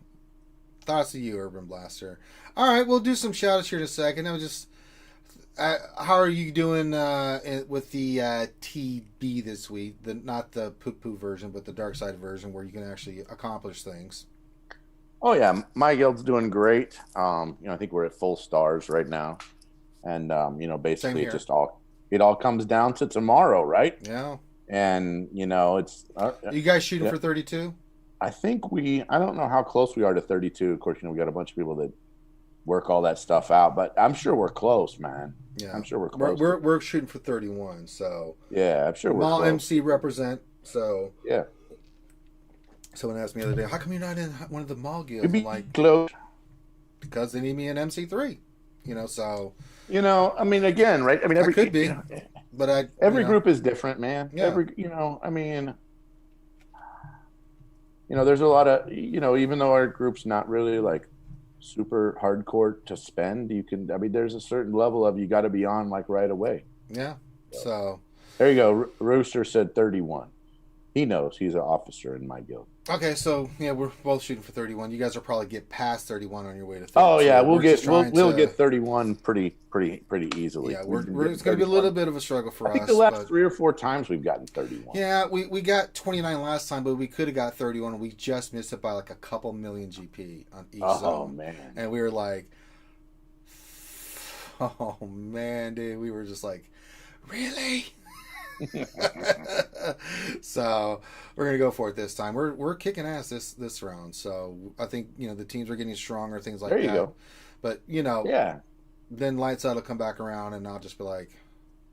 thoughts of you, Urban Blaster. All right, we'll do some shout-outs here in a second. I was just... how are you doing with the TB this week? Not the poo-poo version, but the dark side version where you can actually accomplish things. Oh yeah, my guild's doing great. I think we're at full stars right now, and basically it all comes down to tomorrow, right? Yeah. And it's you guys shooting for 32? I think I don't know how close we are to 32. Of course, we got a bunch of people that work all that stuff out, but I'm sure we're close, man. Yeah, I'm sure we're close. We're shooting for 31, so yeah, I'm sure we're Mall close. MC represent. So yeah. Someone asked me the other day, how come you're not in one of the mall guilds? You'd be I'm like, close. Because they need me in MC3. So. Again, right? I mean, I could be, but every group is different, man. Yeah. There's a lot of, even though our group's not really like super hardcore to spend, there's a certain level of you got to be on like right away. Yeah. So. There you go. Rooster said 31. He knows he's an officer in my guild. Okay, so yeah, we're both shooting for 31. You guys will probably get past 31 on your way to 32. Oh yeah, we'll get 31 pretty easily. Yeah, it's going to be a little bit of a struggle for us. I think the last 3 or 4 times we've gotten 31. Yeah, we got 29 last time, but we could have got 31, and we just missed it by like a couple million GP on each zone. Oh man! And we were like, oh man, dude, we were just like, really? So we're gonna go for it this time. We're kicking ass this round. So I think the teams are getting stronger, things like that. There you go. But yeah. Then Lights Out will come back around, and I'll just be like,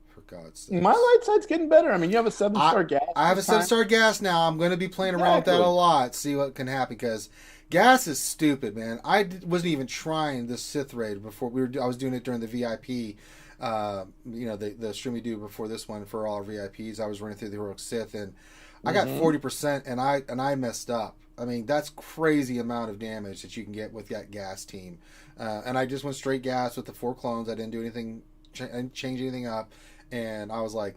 for God's sake. My Light Side's getting better. I mean, you have a 7-star gas. I have a 7-star gas now. I'm gonna be playing around with that a lot. See what can happen because gas is stupid, man. I wasn't even trying the Sith raid before I was doing it during the VIP. The stream we do before this one for all our VIPs. I was running through the Heroic Sith and I got 40% and I messed up. I mean, that's crazy amount of damage that you can get with that gas team. And I just went straight gas with the 4 clones. I didn't do anything, change anything up. And I was like,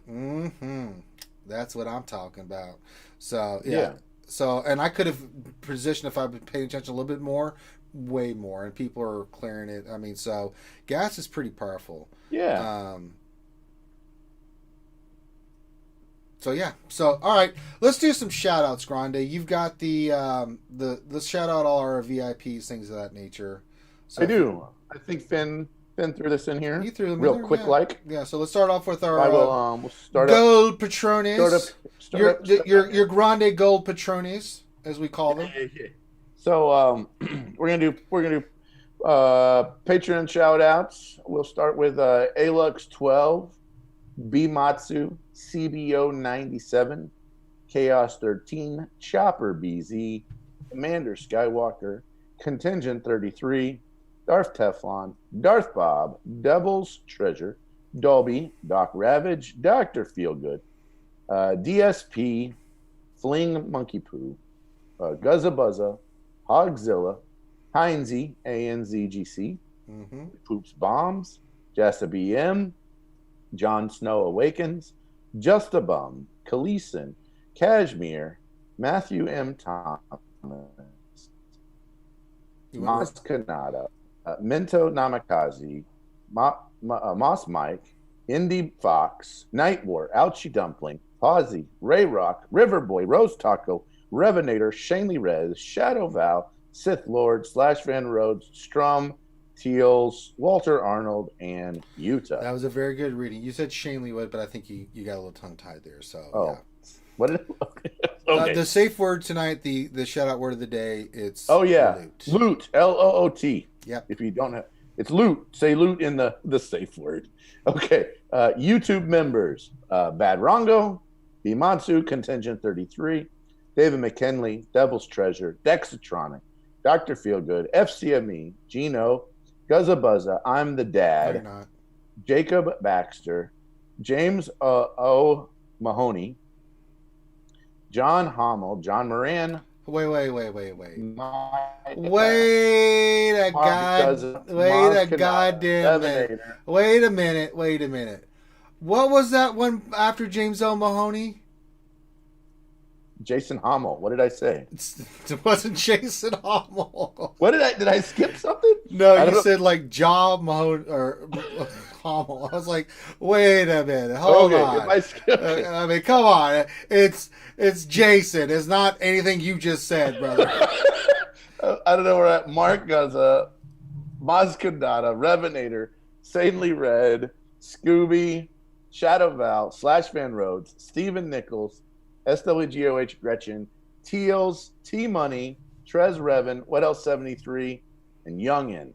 that's what I'm talking about. So, yeah. So, and I could have positioned if I would pay attention a little bit more, way more. And people are clearing it. I mean, so gas is pretty powerful. Yeah. So all right, let's do some shout outs, Grande. You've got the shout out all our VIPs, things of that nature. So I do. I think Finn threw this in here. You threw them real in there? quick, like. Yeah. So let's start off with our we'll start gold patrones. Your Grande gold patrones, as we call them. So we're gonna do Patreon shout outs. We'll start with Alux12, Bimatsu, CBO 97, Chaos 13, Chopper BZ, Commander Skywalker, Contingent 33, Darth Teflon, Darth Bob, Devil's Treasure, Dolby, Doc Ravage, Dr. Feelgood, DSP, Fling Monkey Poo, Guzza Buzza, Hogzilla, Heinzie, ANZGC, Poops Bombs, Jessa BM, Jon Snow Awakens, Just a Bum, Khaleeson, Kashmir, Matthew M. Thomas, Mas Kanata, Minto Namikaze, Moss Mike, Indy Fox, Night War, Ouchie Dumpling, Pawsy, Ray Rock, Riverboy, Rose Taco, Revenator, Shanley Rez, Shadow Val, Sith Lord, Slash Van Rhodes, Strum, Teals, Walter Arnold, and Utah. That was a very good reading. You said Shanley Wood, but I think you got a little tongue-tied there. So, yeah. What did okay. The safe word tonight, the shout-out word of the day, it's loot. Loot, L-O-O-T. Yep. If you don't have, it's loot. Say loot in the safe word. Okay. YouTube members, Bad Rongo, Bimatsu, Contingent 33, David McKinley, Devil's Treasure, Dexatronic, Dr. Feelgood, FCME, Gino, Guzza Buzza, I'm the No, Dad, you're not. Jacob Baxter, James O. Mahoney, John Hommel, John Moran, Wait. Mike, Wait a goddamn minute. Levenator. Wait a minute. What was that one after James O. Mahoney? Jason Hommel. What did I say? It wasn't Jason Hommel. What did I skip something? No, I don't you know. said like Job Mahoney or Hommel. I was like, wait a minute, hold on. If I skip it. I mean, come on. It's Jason. It's not anything you just said, brother. I don't know where at. Mark Guzza, Maz Kandata, Revenator, Sanely Red, Scooby, Shadow Val, Slash Van Rhodes, Stephen Nichols, SWGOH Gretchen, Teals, T Money, Trez Revan, What Else 73, and Youngin.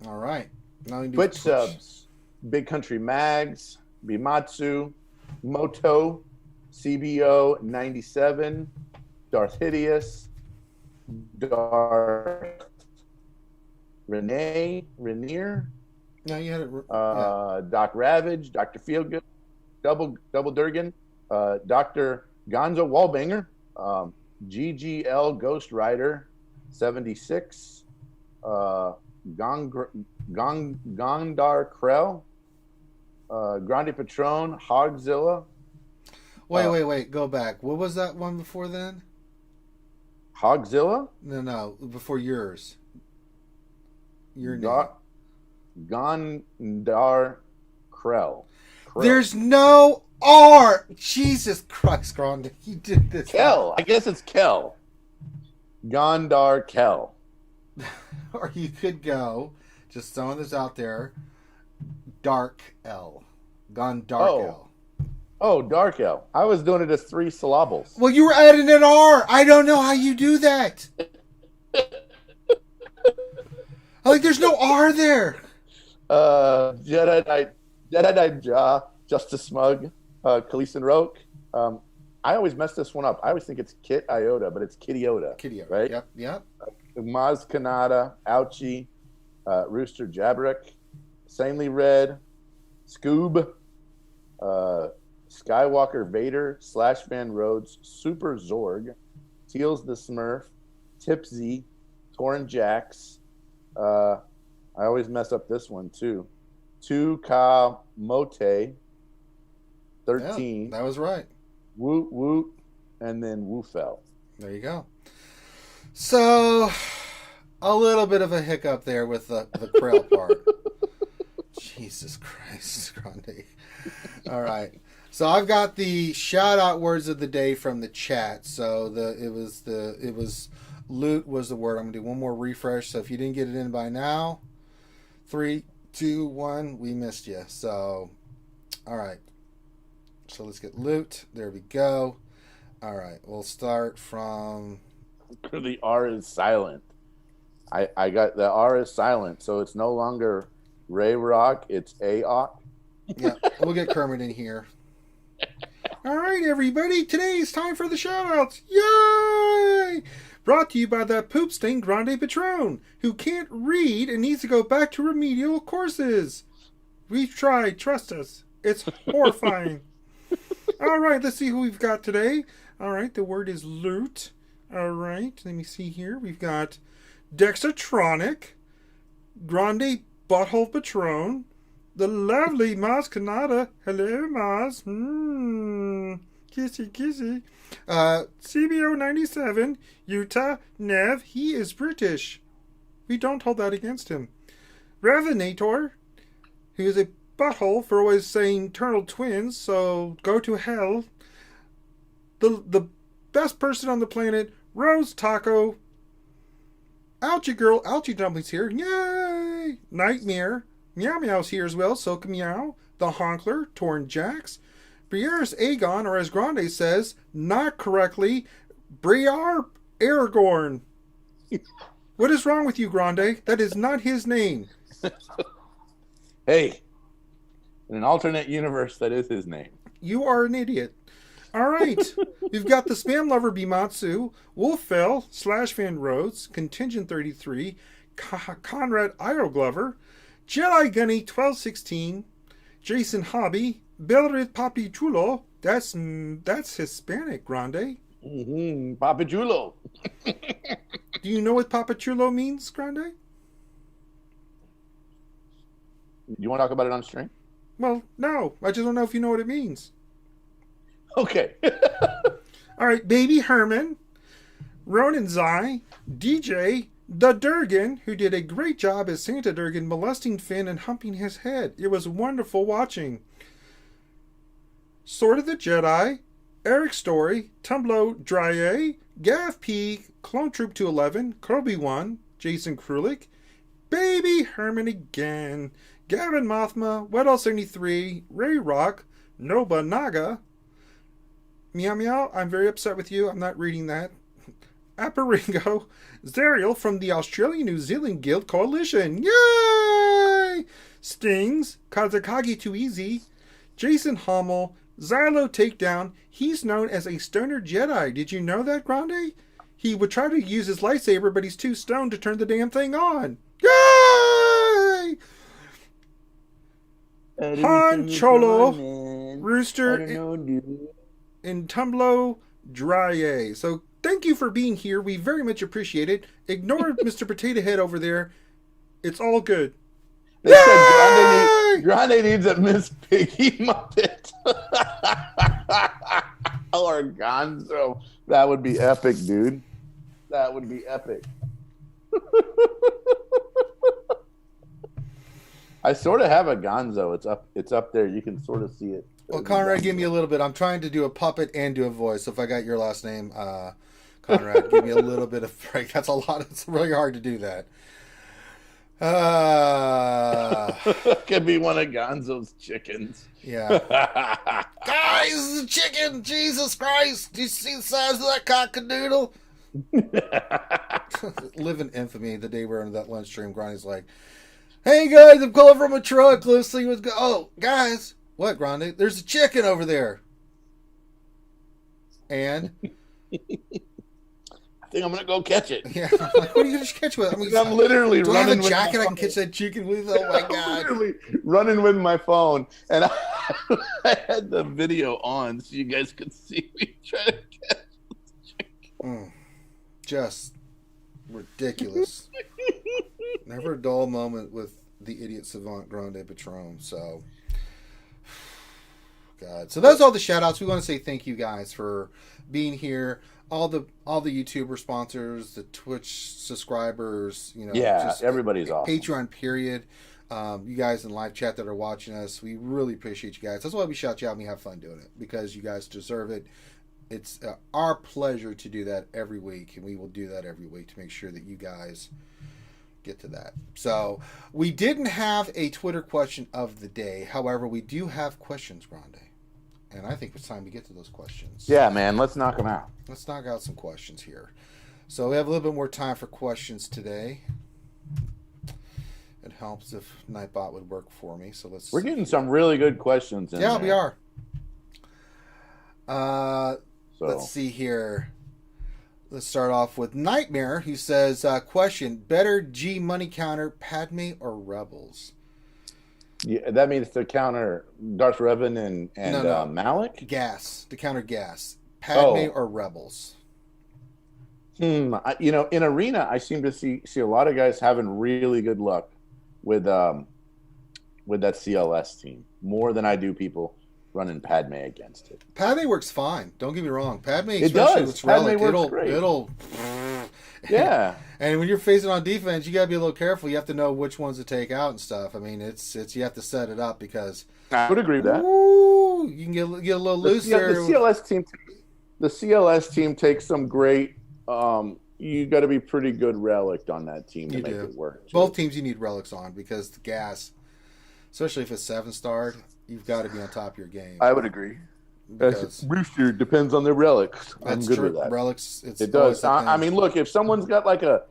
All right. Now we do Twitch subs, Big Country Mags, Bimatsu, Moto, CBO 97, Darth Hideous, Darth Rainier, No, you had it. Doc Ravage, Dr. Feelgood, Double Durgan, Dr. Gonzo Wallbanger, GGL Ghost Rider 76, Gondar Krell, Grande Patron, Hogzilla. Wait. Go back. What was that one before then? Hogzilla? No. Before yours. Your name. Gondar Krell. There's no R. Jesus Christ, Grande. You did this. Kel. I guess it's Kel. Gondar Kel. Or you could go, just throwing this out there, Dark L. Gondark L. Oh, Dark L. I was doing it as 3 syllables. Well, you were adding an R. I don't know how you do that. Like, there's no R there. Jedi Knight Ja, Justice Smug, Khaleesi Roke. I always mess this one up. I always think it's Kit Iota, but it's Kitty Iota. Kitty Iota. Right? Yep. Maz Kanata, Ouchie, Rooster Jabrick, Sanely Red, Scoob, Skywalker Vader, Slash Van Rhodes, Super Zorg, Teals the Smurf, Tipsy, Torn Jax. I always mess up this one too. 2Ka Mote, 13. Yeah, that was right. Woot Woot, and then Woofel. There you go. So, a little bit of a hiccup there with the Krell part. Jesus Christ, Grande. All right. So I've got the shout out words of the day from the chat. So it was loot was the word. I'm gonna do one more refresh. So if you didn't get it in by now, 3, 2, 1, we missed you. So, all right. So let's get loot. There we go. All right. We'll start from. The R is silent. I got the R is silent, so it's no longer Ray Rock. It's A-Ock. Yeah, we'll get Kermit in here. All right, everybody. Today is time for the shout-outs. Yay! Brought to you by that poop stain Grande Patron, who can't read and needs to go back to remedial courses. We've tried. Trust us. It's horrifying. All right, let's see who we've got today. All right, the word is loot. All right, let me see here. We've got Dexatronic, Grande Butthole Patron, the lovely Maz Kanata. Hello, Maz. Kissy, kissy. CBO 97, Utah, Nev. He is British. We don't hold that against him. Revenator, who is a butthole for always saying eternal twins, so go to hell. The best person on the planet, Rose Taco. Ouchie Girl, Ouchie Dumplings here. Yay! Nightmare. Meow Meow's here as well, Soka Meow. The Honkler, Torn Jax. Briare's Aegon, or as Grande says, not correctly, Briar Aragorn. What is wrong with you, Grande? That is not his name. Hey, in an alternate universe, that is his name. You are an idiot. All right. We've got the Spam Lover Bimatsu, Wolffell, /Fan Rhodes, Contingent 33, Conrad Iroglover, Jedi Gunny 1216, Jason Hobby, Belrid Papi Chulo. That's Hispanic, Grande. Papa Chulo. Do you know what Papa Chulo means, Grande? You want to talk about it on stream? Well, no. I just don't know if you know what it means. Okay. All right, Baby Herman, Ronan Zai, DJ, The Durgan, who did a great job as Santa Durgan molesting Finn and humping his head. It was wonderful watching. Sword of the Jedi, Eric Story, Tumblo Drye, Gav P, Clone Troop 211, Kirby 1, Jason Krulik, Baby Herman again, Gavin Mothma, Weddell 73, Ray Rock, Noba Naga, Meow Meow, I'm very upset with you. I'm not reading that. Apparingo, Zerial from the Australian-New Zealand Guild Coalition. Yay! Stings, Kazakagi Too Easy, Jason Hommel, Xylo Takedown. He's known as a stoner Jedi. Did you know that, Grande? He would try to use his lightsaber, but he's too stoned to turn the damn thing on. Yay! Han Cholo, Rooster, and Tumblo Drye. So thank you for being here. We very much appreciate it. Ignore Mr. Potato Head over there. It's all good. They said Grande needs a Miss Piggy Muppet. Or Gonzo. That would be epic, dude. That would be epic. I sort of have a Gonzo. It's up there. You can sort of see it. Well, Conrad, give me a little bit. I'm trying to do a puppet and do a voice. So if I got your last name, Conrad, give me a little bit of break. That's a lot. It's really hard to do that. Could be one of Gonzo's chickens. Yeah. Guys, it's a chicken. Jesus Christ. Do you see the size of that cockadoodle? Live in infamy. The day we're in that lunch stream, Granny's like, hey guys, I'm calling from a truck. Let's see what's going on. Oh, guys. What, Grande? There's a chicken over there. And? I think I'm going to go catch it. Yeah. I'm like, what are you going to catch with? I'm literally do running I have a jacket I can catch that chicken with? Oh, my God. I'm literally running with my phone. And I had the video on so you guys could see me trying to catch the chicken. Just ridiculous. Never a dull moment with the idiot savant Grande Patron. So... God. So that's all the shout outs. We want to say thank you guys for being here. All the YouTuber sponsors, the Twitch subscribers, just everybody's awesome. Patreon period. You guys in live chat that are watching us, we really appreciate you guys. That's why we shout you out and we have fun doing it, because you guys deserve it. It's our pleasure to do that every week, and we will do that every week to make sure that you guys get to that. So we didn't have a Twitter question of the day. However, we do have questions, Grande. And I think it's time to get to those questions. Yeah, man. Let's knock them out. Let's knock out some questions here. So we have a little bit more time for questions today. It helps if Nightbot would work for me. So we're getting some really good questions in there. we are. Let's see here. Let's start off with Nightmare, who says, question, better G money counter, Padme or Rebels? Yeah, that means to counter Darth Revan and Malik? Gas. To counter gas. Padme or Rebels? In Arena, I seem to see a lot of guys having really good luck with that CLS team. More than I do people running Padme against it. Padme works fine. Don't get me wrong. Padme, it does. Padme works great. It'll yeah. And when you're facing on defense, you gotta be a little careful. You have to know which ones to take out and stuff. I mean, it's you have to set it up because I would agree with that. Ooh, you can get a little loose there. The CLS team takes some great. You got to be pretty good relic on that team to make it work. Both teams you need relics on because the gas, especially if it's 7-starred, you've got to be on top of your game. I would agree. Rooster depends on their relics. I'm good with that. Relics, it does. I mean, look, if someone's got like a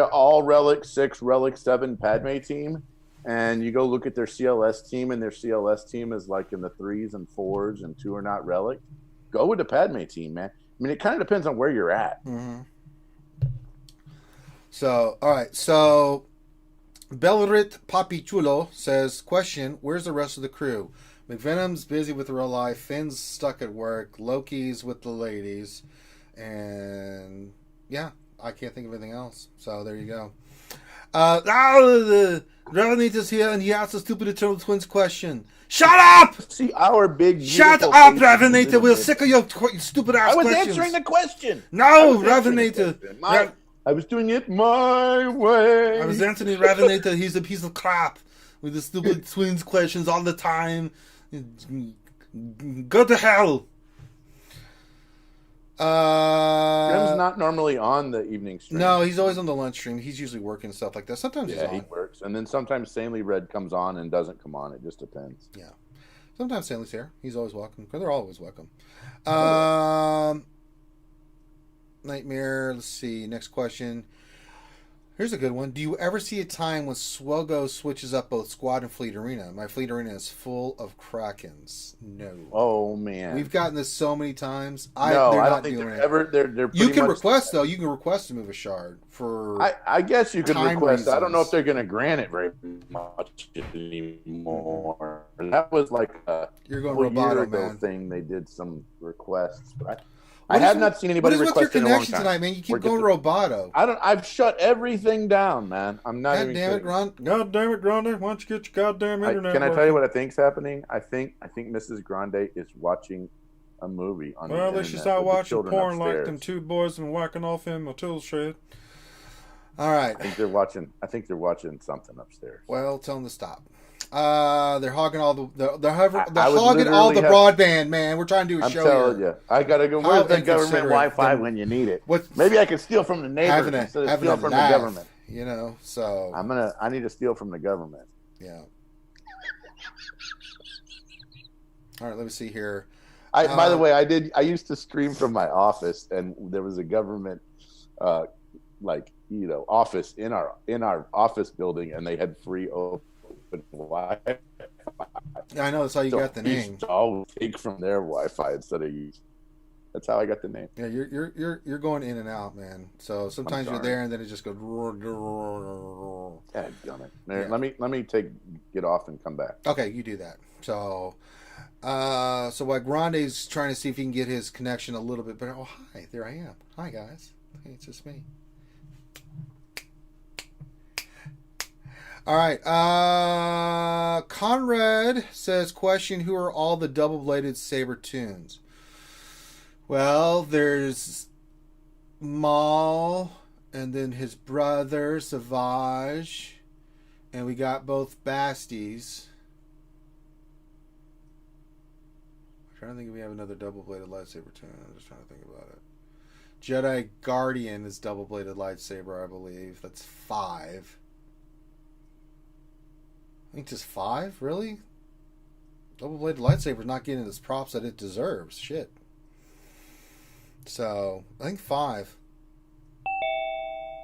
all relic 6, relic 7 Padme team, and you go look at their CLS team, and their CLS team is like in the 3s and 4s, and 2 are not relic, go with the Padme team, man. I mean, it kind of depends on where you're at. Mm-hmm. So, all right. So, Belrit Papichulo says, question, where's the rest of the crew? McVenum's busy with real life. Finn's stuck at work. Loki's with the ladies. And, yeah, I can't think of anything else. So, there you go. The Revenant here, and he asked a stupid Eternal Twins question. Shut up! See our big. Shut up, Revenator. We're sick of your stupid ass questions. I was answering the question. No, Revenator. I was doing it my way. I was answering Revenator. He's a piece of crap with the stupid twins questions all the time. Go to hell. Grim's not normally on the evening stream. No, he's always on the lunch stream. He's usually working and stuff like that. Sometimes he's on. He works. And then sometimes Sanely Red comes on and doesn't come on. It just depends. Yeah. Sometimes Sanely's here. He's always welcome. They're always welcome. Nightmare. Let's see. Next question. Here's a good one. Do you ever see a time when SWGOH switches up both Squad and Fleet Arena? My Fleet Arena is full of Krakens. No. Oh, man. We've gotten this so many times. I don't think they're ever. They're you can request, though. You can request to move a shard for. I guess you could request. Reasons. I don't know if they're going to grant it very much anymore. That was like a You're going Roboto, man. Thing. They did some requests. But I have not seen anybody request What is with your in a long connection time. tonight, man? You keep going Roboto. I've shut everything down, man. I'm not even kidding. God damn it, Grande. Why don't you get your goddamn internet Can I tell you what I think's happening? I think Mrs. Grande is watching a movie on the internet. Well, at least she's not watching porn upstairs. like them two boys and whacking off in my tool shed. All right. I think they're watching something upstairs. Well, tell them to stop. They're hogging all they're hogging all the broadband, man. We're trying to do a show. I'm telling you, I gotta go. Where's the government Wi-Fi when you need it? Maybe I could steal from the neighbors instead of steal from the government. You know, so I need to steal from the government. Yeah. All right, let me see here. By the way, I used to stream from my office, and there was a government, office in our office building, and they had free open Wi-Fi. I know that's how you got the name. I always take from their Wi-Fi instead of use. That's how I got the name. Yeah, you're going in and out, man. So sometimes you're there, and then it just goes. God damn it! Yeah. Let me get off and come back. Okay, you do that. So while Grande's trying to see if he can get his connection a little bit better. Oh, hi, there I am. Hi, guys. Hey, it's just me. All right. Conrad says, question, who are all the double-bladed saber tunes? Well, there's Maul, and then his brother, Savage, and we got both Basties. I'm trying to think if we have another double-bladed lightsaber tune. I'm just trying to think about it. Jedi Guardian is double-bladed lightsaber, I believe. That's 5. I think just 5? Really? Double-bladed lightsaber's not getting its props that it deserves. Shit. So, I think 5.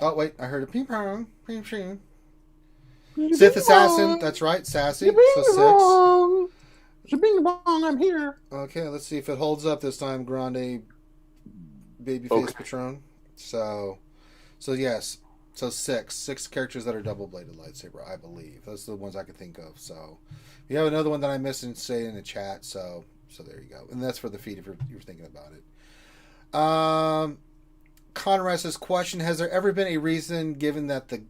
Oh, wait. I heard a ping-pong. Ping-pong. Sith Assassin. That's right. Sassy. So 6. Bing-bong, I'm here. Okay, let's see if it holds up this time, Grande Babyface Patron. So yes. So 6 characters that are double-bladed lightsaber, I believe. Those are the ones I could think of. So if you have another one that I missed, and say it in the chat. So there you go. And that's for the feed if you're thinking about it. Conrad says, question, has there ever been a reason given that the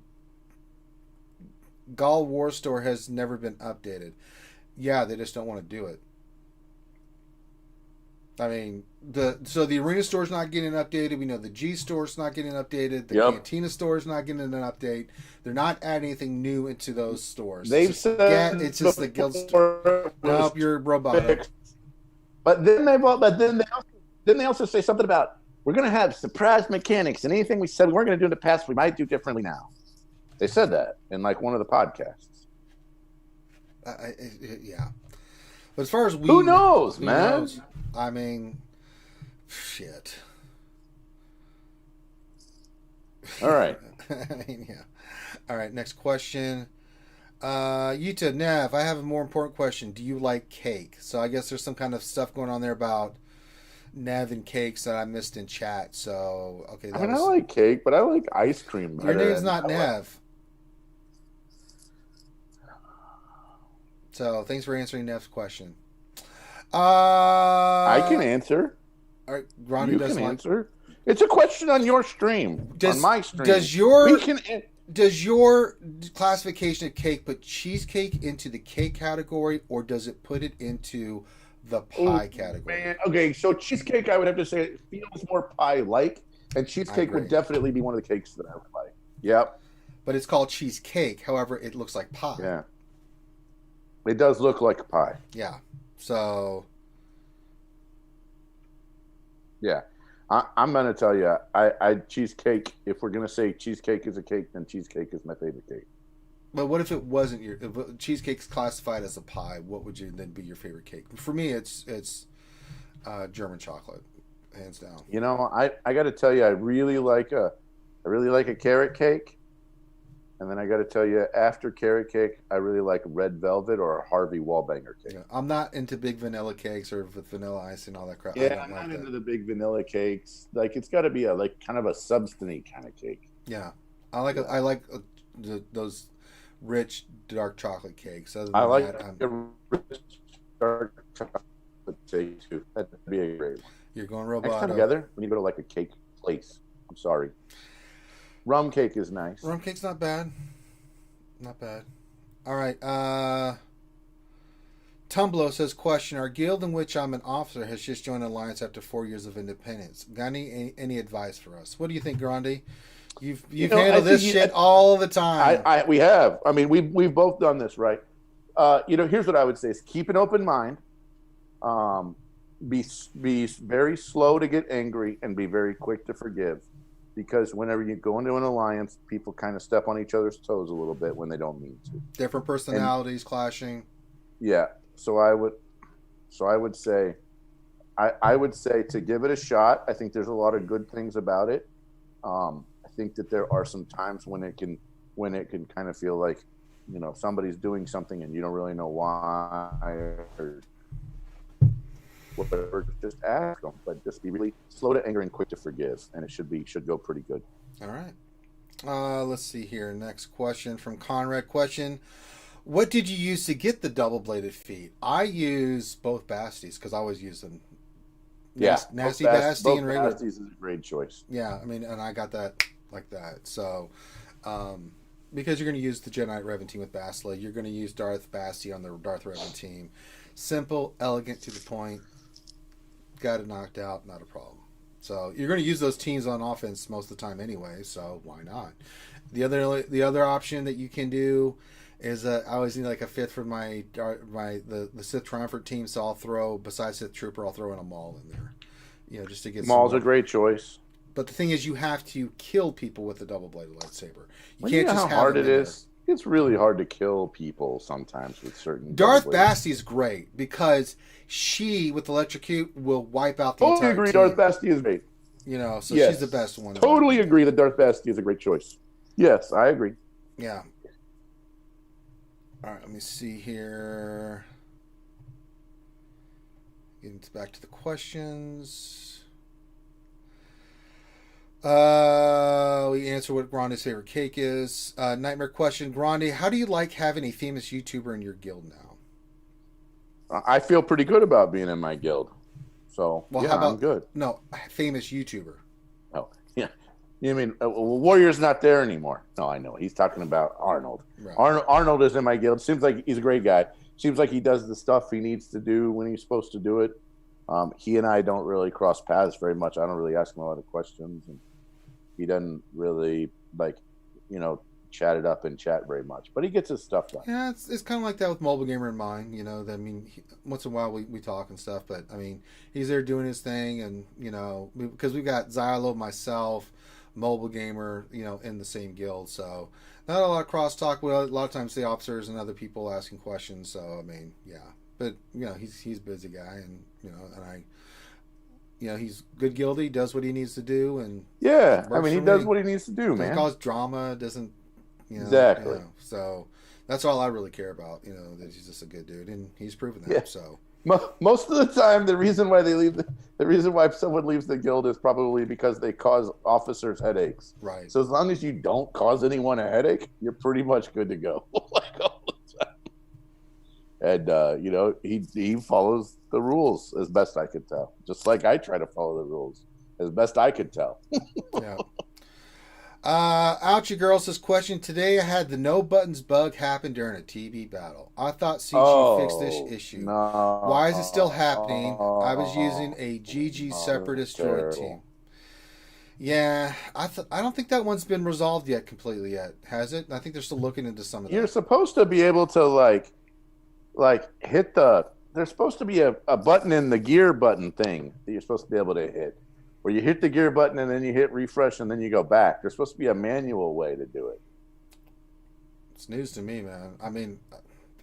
Gal War Store has never been updated? Yeah, they just don't want to do it. I mean, the Arena Store's not getting updated. We know the G Store's not getting updated. The Cantina Store's not getting an update. They're not adding anything new into those stores. They've said it's just the Guild Store. Nope, you're robotic. But then they also say something about we're going to have surprise mechanics, and anything we said we weren't going to do in the past, we might do differently now. They said that in like one of the podcasts. Yeah. But as far as who knows, man? Knows? I mean, shit. All right. I mean, yeah. All right, next question. Yuta, Nav, I have a more important question. Do you like cake? So I guess there's some kind of stuff going on there about Nev and Cakes that I missed in chat. So okay, I mean, I like cake, but I like ice cream better. Your name's not Nev. So thanks for answering Nev's question. I can answer. All right, Ronnie you can answer. It's a question on your stream. On my stream. Does your classification of cake put cheesecake into the cake category, or does it put it into the pie category? Man, okay, so cheesecake, I would have to say it feels more pie-like, and cheesecake would definitely be one of the cakes that I would like. Yep. But it's called cheesecake. However, it looks like pie. Yeah. It does look like a pie. Yeah. So. Yeah. I'm going to tell you, I cheesecake, if we're going to say cheesecake is a cake, then cheesecake is my favorite cake. But what if it wasn't if cheesecake's classified as a pie? What would you then be your favorite cake? For me, it's German chocolate, hands down. You know, I got to tell you, I really like a carrot cake. And then I got to tell you, after carrot cake, I really like red velvet or a Harvey Wallbanger cake. Yeah, I'm not into big vanilla cakes or with vanilla ice and all that crap. Yeah, I'm not into the big vanilla cakes. Like, it's got to be a kind of a substance kind of cake. Yeah, I like those rich dark chocolate cakes. I like a rich dark chocolate cake too. That'd be a great one. You're going real Next time together, we need to go to like a cake place. I'm sorry. Rum cake is nice. Rum cake's not bad. Not bad. All right. Tumblo says, question, our guild in which I'm an officer has just joined an alliance after 4 years of independence. Got any advice for us? What do you think, Grande? You've handled this shit all the time. We have. I mean, we've both done this, right? Here's what I would say is keep an open mind. Be very slow to get angry and be very quick to forgive. Because whenever you go into an alliance, people kind of step on each other's toes a little bit when they don't mean to. Different personalities clashing. Yeah. So I would say to give it a shot. I think there's a lot of good things about it. I think that there are some times when it can kind of feel like, somebody's doing something and you don't really know why or whatever. Just ask them, but just be really slow to anger and quick to forgive, and it should go pretty good. All right. Let's see here. Next question from Conrad. Question: what did you use to get the double-bladed feet? I use both Basties because I always use them. Yeah, Nasty Basti and regular. Basties is a great choice. Yeah, I mean, and I got that like that. So, because you're going to use the Jedi Revan team with Bastila, you're going to use Darth Basti on the Darth Revan team. Simple, elegant, to the point. Got it knocked out, not a problem. So you're going to use those teams on offense most of the time anyway, so why not? The other option that you can do is I always need like a fifth for the Sith Triumvirate team, so I'll throw, besides Sith Trooper, I'll throw in a Maul in there. Just to get Maul's a great choice. But the thing is, you have to kill people with a double-bladed lightsaber. You can't just how hard it is. It's really hard to kill people sometimes with certain. Darth Basti is great because she, with Electrocute, will wipe out the entire entire team. Darth Basti is great. So yes. She's the best one. Totally agree that Darth Basti is a great choice. Yes, I agree. Yeah. All right, let me see here. Getting back to the questions. We answer what Grande's favorite cake is. Nightmare question. Grande, how do you like having a famous YouTuber in your guild now? I feel pretty good about being in my guild. So, I'm good. No, famous YouTuber. Oh, yeah. You mean, Warrior's not there anymore. No, I know. He's talking about Arnold. Right. Arnold is in my guild. Seems like he's a great guy. Seems like he does the stuff he needs to do when he's supposed to do it. He and I don't really cross paths very much. I don't really ask him a lot of questions. And he doesn't really, chat it up and chat very much. But he gets his stuff done. Yeah, it's kind of like that with Mobile Gamer in mind. Once in a while we talk and stuff. But, he's there doing his thing. And, because we got Xylo, myself, Mobile Gamer, in the same guild. So, not a lot of crosstalk. Well, a lot of times the officers and other people asking questions. So, yeah. But, he's a busy guy. And, he's good guildie, does what he needs to do, and he does what he needs to do, man. Cause drama, doesn't exactly. So that's all I really care about. That he's just a good dude, and he's proven that. Yeah. So most of the time, the reason why they leave The reason why someone leaves the guild is probably because they cause officers headaches. Right. So as long as you don't cause anyone a headache, you're pretty much good to go. Like all the time. And you know, he follows the rules as best I could tell. Just like I try to follow the rules as best I could tell. Yeah. Ouchie Girl says, question, today I had the no buttons bug happen during a TV battle. I thought CG fixed this issue. No. Why is it still happening? I was using a GG Separatist droid team. Yeah, I don't think that one's been resolved yet completely yet, has it? I think they're still looking into some of that. You're supposed to be able to like hit there's supposed to be a button in the gear button thing that you're supposed to be able to hit. Where you hit the gear button and then you hit refresh and then you go back. There's supposed to be a manual way to do it. It's news to me, man. I mean,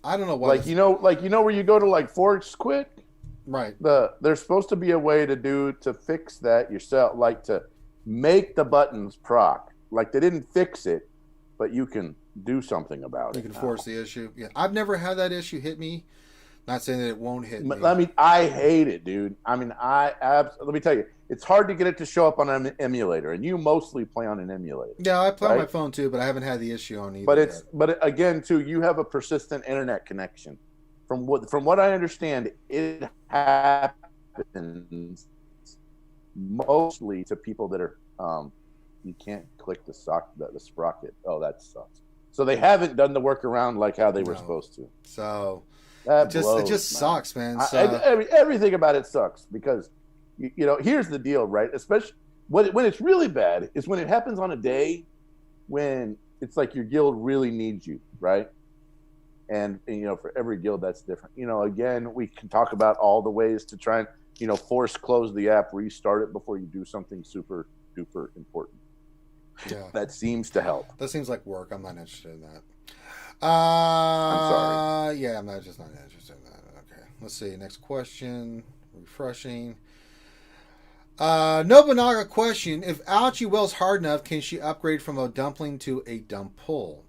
I don't know what. Like you know where you go to like force quit. Right. There's supposed to be a way to fix that yourself, like to make the buttons proc. Like they didn't fix it, but you can do something about it. You can force the issue. Yeah, I've never had that issue hit me. Not saying that it won't hit me. I mean, I hate it, dude. I mean, let me tell you, it's hard to get it to show up on an emulator, and you mostly play on an emulator. Yeah, I play on my phone too, but I haven't had the issue on either. But again, too, you have a persistent internet connection. From what I understand, it happens mostly to people that are you can't click the sprocket. Oh, that sucks. So they haven't done the workaround like how they were supposed to. So it just sucks, man. So, everything about it sucks because you know, here's the deal, right? Especially when it's really bad is when it happens on a day when it's like your guild really needs you, right? And you know, for every guild that's different. You know, again, we can talk about all the ways to try and, you know, force close the app, restart it before you do something super duper important. Yeah. That seems to help. That seems like work. I'm not interested in that. I'm sorry. Yeah, I'm just not interested in that. Okay. Let's see. Next question. Refreshing. Nobunaga question. If Ouchie wells hard enough, can she upgrade from a dumpling to a dump pull?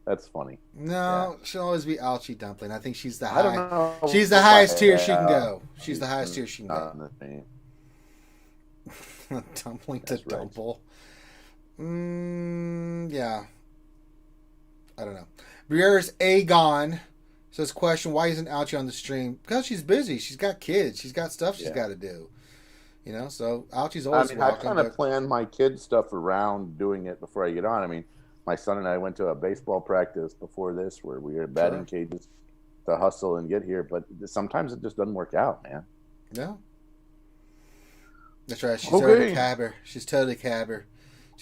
That's funny. No, she'll always be Ouchie Dumpling. I think she's the I don't know. She's the highest tier she can go. She's the highest tier she can go. Dumpling to Dumple. Yeah. I don't know. Briera's Aegon says, question, why isn't Ouchie on the stream? Because she's busy. She's got kids. She's got stuff she's got to do. You know, so Ouchie's always welcome. I kind of plan my kid stuff around doing it before I get on. I mean, my son and I went to a baseball practice before this where we were batting cages to hustle and get here, but sometimes it just doesn't work out, man. Yeah. That's right. She's already cabber. She's totally cabber.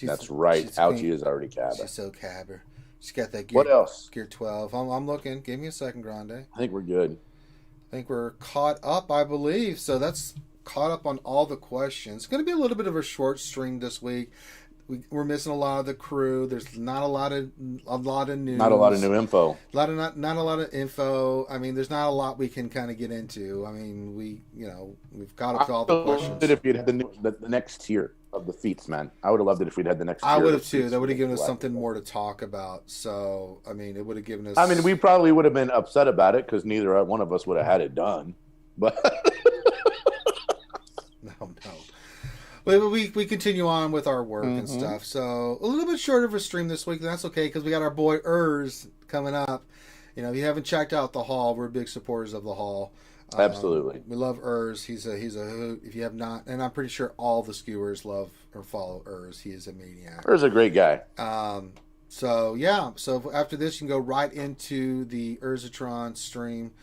That's right. Ouchie is already cabber. She's so cabber. She's got that gear. What else? Gear 12. I'm looking. Give me a second, Grande. I think we're good. I think we're caught up, I believe. So that's caught up on all the questions. It's going to be a little bit of a short stream this week. We're missing a lot of the crew. There's not a lot of news. Not a lot of new info. Not a lot of info. I mean, there's not a lot we can kind of get into. I mean, we've got up to all the questions. I would have loved it if you'd had the next tier of the feats, man. I would have loved it if we'd had the next tier. I would have too. That would have given us something more to talk about. So, I mean, it would have given us. I mean, we probably would have been upset about it because neither one of us would have had it done. But no. But we continue on with our work and stuff. So a little bit shorter of a stream this week. And that's okay because we got our boy Urs coming up. You know, if you haven't checked out the Hall, we're big supporters of the Hall. Absolutely, we love Urs. He's a hoot. If you have not, and I'm pretty sure all the skewers love or follow Urs. He is a maniac. Urs is a great guy. So yeah. So after this, you can go right into the Urzatron stream.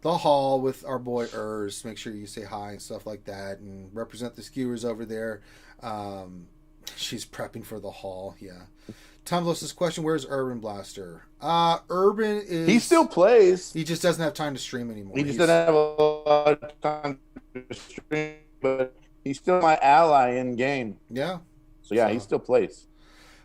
The Hall with our boy Urs. Make sure you say hi and stuff like that and represent the skewers over there. She's prepping for the Hall. Yeah. Tumblus' question, where's Urban Blaster? Urban is... He still plays. He just doesn't have time to stream anymore. He just doesn't have a lot of time to stream, but he's still my ally in game. Yeah. So yeah, he still plays.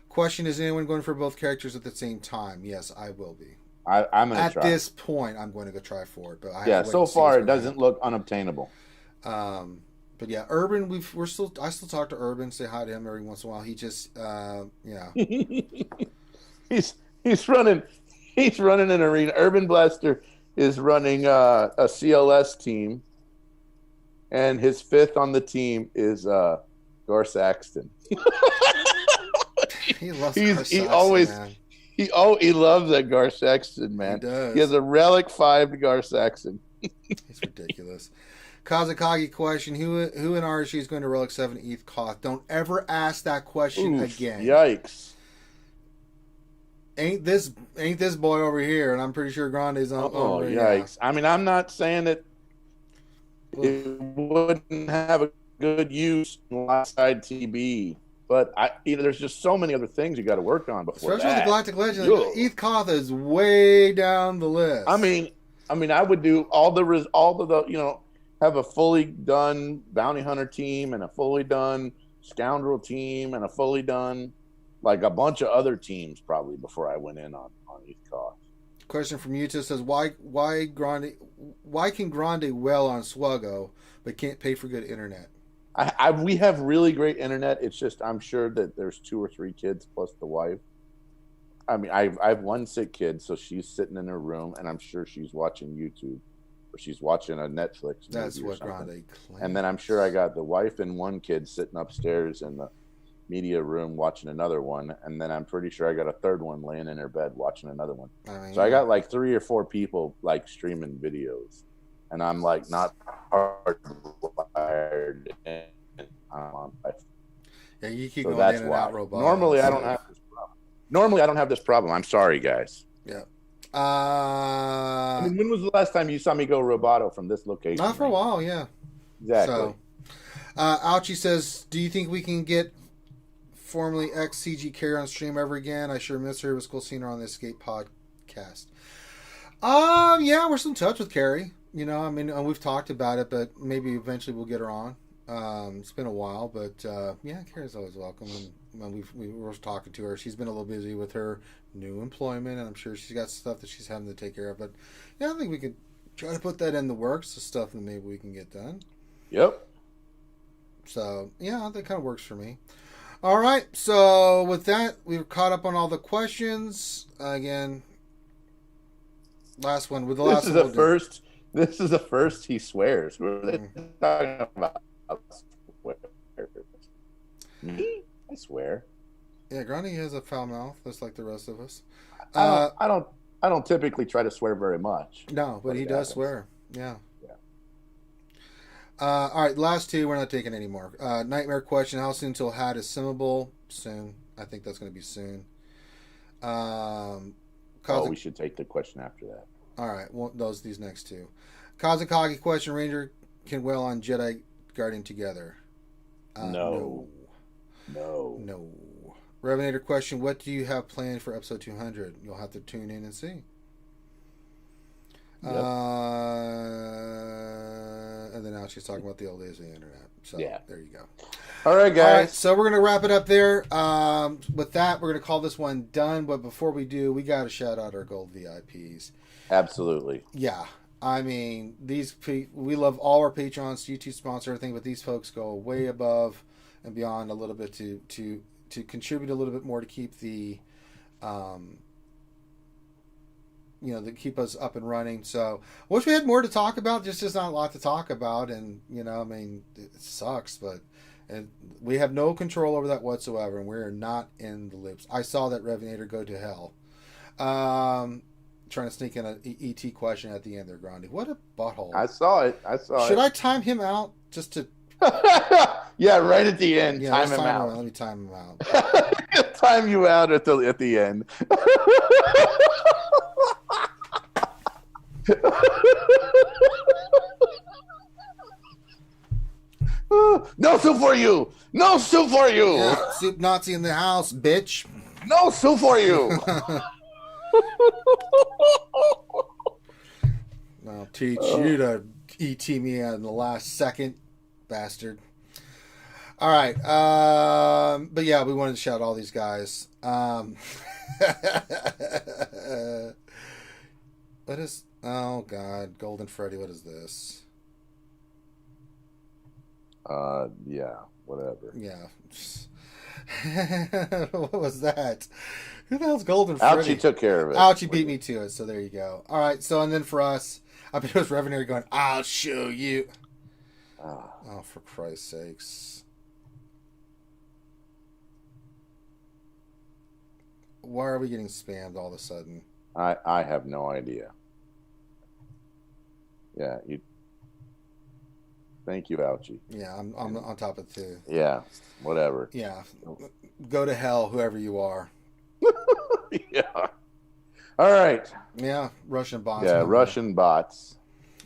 Question, is anyone going for both characters at the same time? Yes, I will be. I'm going to try. At this point, I'm going to go try for it. But so far it doesn't look unobtainable. But yeah, Urban, I still talk to Urban, say hi to him every once in a while. He just, he's running an arena. Urban Blaster is running a CLS team, and his fifth on the team is Gar Saxton. He loves He Saxton, always man. he loves that Gar Saxton, man. He does. He has a relic 5 to Gar Saxton. It's ridiculous. Kazakagi question: Who in RSG is going to Relic 7 ETH Koth? Don't ever ask that question Oof, again. Yikes! Ain't this boy over here? And I'm pretty sure Grande's on. Oh, over yikes! I mean, I'm not saying that it wouldn't have a good use in last side TB, but there's just so many other things you got to work on before Especially with the Galactic Legend. Yo. ETH Koth is way down the list. I mean, I would do all the have a fully done bounty hunter team and a fully done scoundrel team and a fully done like a bunch of other teams probably before I went in on ETH Koth. Question from Utah says why can Grande well on SWGOH but can't pay for good internet? We have really great internet. It's just I'm sure that there's 2 or 3 kids plus the wife. I mean, I have one sick kid, so she's sitting in her room, and I'm sure she's watching YouTube or she's watching a Netflix. That's movie or what something. Grande claims. And then I'm sure I got the wife and one kid sitting upstairs in the media room watching another one, and then I'm pretty sure I got a third one laying in her bed watching another one. So I got like 3 or 4 people like streaming videos, and I'm like not hardwired and I'm on Wi-Fi. Yeah, you keep So going that's in and why. out robot. Normally I don't have this problem. I'm sorry, guys. Yeah. I mean, when was the last time you saw me go roboto from this location? Not for a while, yeah. Exactly. So, Ouchie says, do you think we can get formerly ex-CG Carrie on stream ever again? I sure miss her. It was cool seeing her on the Escape podcast. Yeah, we're still in touch with Carrie. You know, I mean, we've talked about it, but maybe eventually we'll get her on. It's been a while, but yeah, Carrie's always welcome. And we were talking to her. She's been a little busy with her new employment, and I'm sure she's got stuff that she's having to take care of. But yeah, I think we could try to put that in the works, the stuff that maybe we can get done. Yep. So yeah, that kind of works for me. All right, so with that, we've caught up on all the questions. Again, last one with the last. This is the first he swears. What are they talking about? Me? I swear. Yeah, Grande has a foul mouth, just like the rest of us. I don't typically try to swear very much. No, but he does happens. swear. Yeah. All right, last 2. We're not taking any more. Nightmare question: how soon till HAT is simmable? Soon. I think that's going to be soon. We should take the question after that. All right, well, these next 2. Kazakagi question: Ranger can well on Jedi Guardian together? No. Revenator question: what do you have planned for episode 200? You'll have to tune in and see. Yep. And then now she's talking about the old days of the internet. So yeah, there you go. All right, guys. All right, so we're gonna wrap it up there. With that, we're gonna call this one done. But before we do, we got to shout out our gold VIPs. Absolutely. Yeah, I mean we love all our patrons, YouTube sponsor, everything, but these folks go way above and beyond a little bit to contribute a little bit more to keep the to keep us up and running. So I wish we had more to talk about. There's just not a lot to talk about, and I mean, it sucks, but we have no control over that whatsoever, and we're not in the loops. I saw that Revenator go to hell. Trying to sneak in an ET question at the end there, Grande. What a butthole. I saw it. Should I time him out just to... Yeah, right at the end. Yeah, time him out. Let me time him out. Time you out at the end. No soup for you. No soup for you. Yeah, soup Nazi in the house, bitch. No soup for you. I'll teach you to ET me in the last second, bastard. All right. But yeah, we wanted to shout all these guys. What is... Oh, God. Golden Freddy, what is this? Yeah, whatever. Yeah. What was that? Who the hell's Golden Freddy? Ouchie took care of it. Ouchie beat me to it, so there you go. All right, so and then for us, I bet it was Revenator going, I'll show you. Oh, for Christ's sakes. Why are we getting spammed all of a sudden? I have no idea. Yeah, you. Thank you, Ouchie. Yeah, I'm on top of it too. Yeah, whatever. Yeah, go to hell, whoever you are. Yeah. All right. Yeah, Russian bots. Yeah, Russian bots.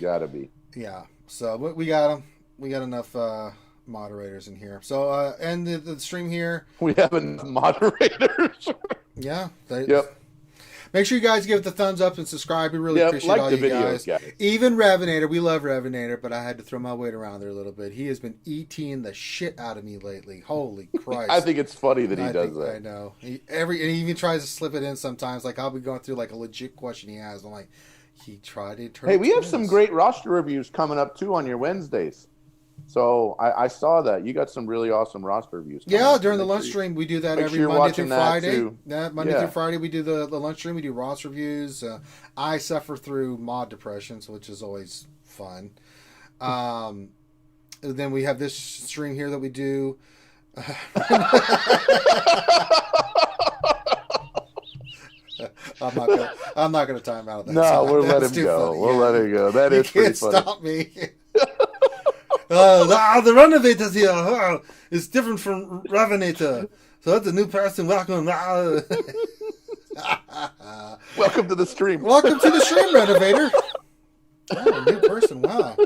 Gotta be. Yeah, so we got them. We got enough moderators in here. So end the stream here. We have enough moderators. Yeah. Yep. Make sure you guys give it the thumbs up and subscribe. We really appreciate like all the you videos, guys. Even Revenator. We love Revenator, but I had to throw my weight around there a little bit. He has been ETing the shit out of me lately. Holy Christ. I think it's funny that he does that. I know. And he even tries to slip it in sometimes. Like, I'll be going through like a legit question he has. I'm like, he tried to turn. Hey, we have some great roster reviews coming up too on your Wednesdays. So I saw that you got some really awesome roster reviews. Yeah, during the lunch stream we do that every Monday through Friday. Yeah, Monday through Friday we do the lunch stream. We do roster reviews. I suffer through mod depression, which is always fun. Then we have this stream here that we do. I'm not gonna time out of that. No, we'll let him go. We'll let him go. That is pretty funny. You can't stop me. The Renovator here is different from Revenator. So that's a new person. Welcome. Welcome to the stream. Welcome to the stream, Renovator. Oh, a new person. Wow.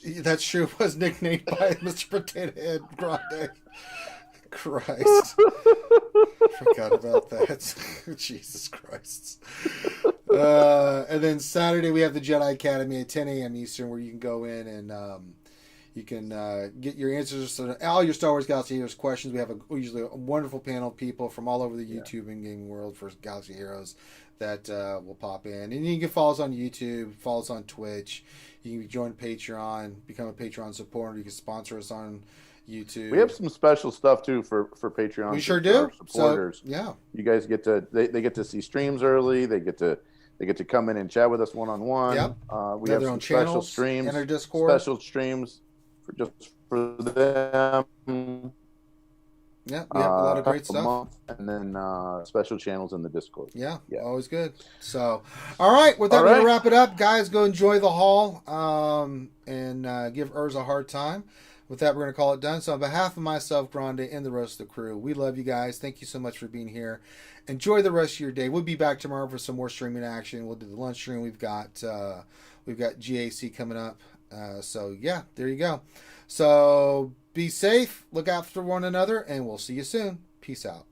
That's true. It was nicknamed by Mr. Potato Head Grande. Christ. Forgot about that. Jesus Christ. And then Saturday we have the Jedi Academy at 10 a.m. Eastern, where you can go in and you can get your answers to all your Star Wars Galaxy Heroes questions. We have usually a wonderful panel of people from all over the YouTube and gaming world for Galaxy Heroes that will pop in. And you can follow us on YouTube, follow us on Twitch. You can join Patreon, become a Patreon supporter. You can sponsor us on YouTube. We have some special stuff too for Patreon. We sure do. Supporters. So, yeah. You guys get to they get to see streams early. They get to come in and chat with us one-on-one. Yep. We have some special streams, in our Discord. Special streams for them. Yeah, we have a lot of great stuff. And then special channels in the Discord. Yeah, always good. So, all right, with that, we're going to wrap it up. Guys, go enjoy the haul and give Urs a hard time. With that, we're going to call it done. So on behalf of myself, Grande, and the rest of the crew, we love you guys. Thank you so much for being here. Enjoy the rest of your day. We'll be back tomorrow for some more streaming action. We'll do the lunch stream. We've got GAC coming up. So, yeah, there you go. So be safe. Look out for one another, and we'll see you soon. Peace out.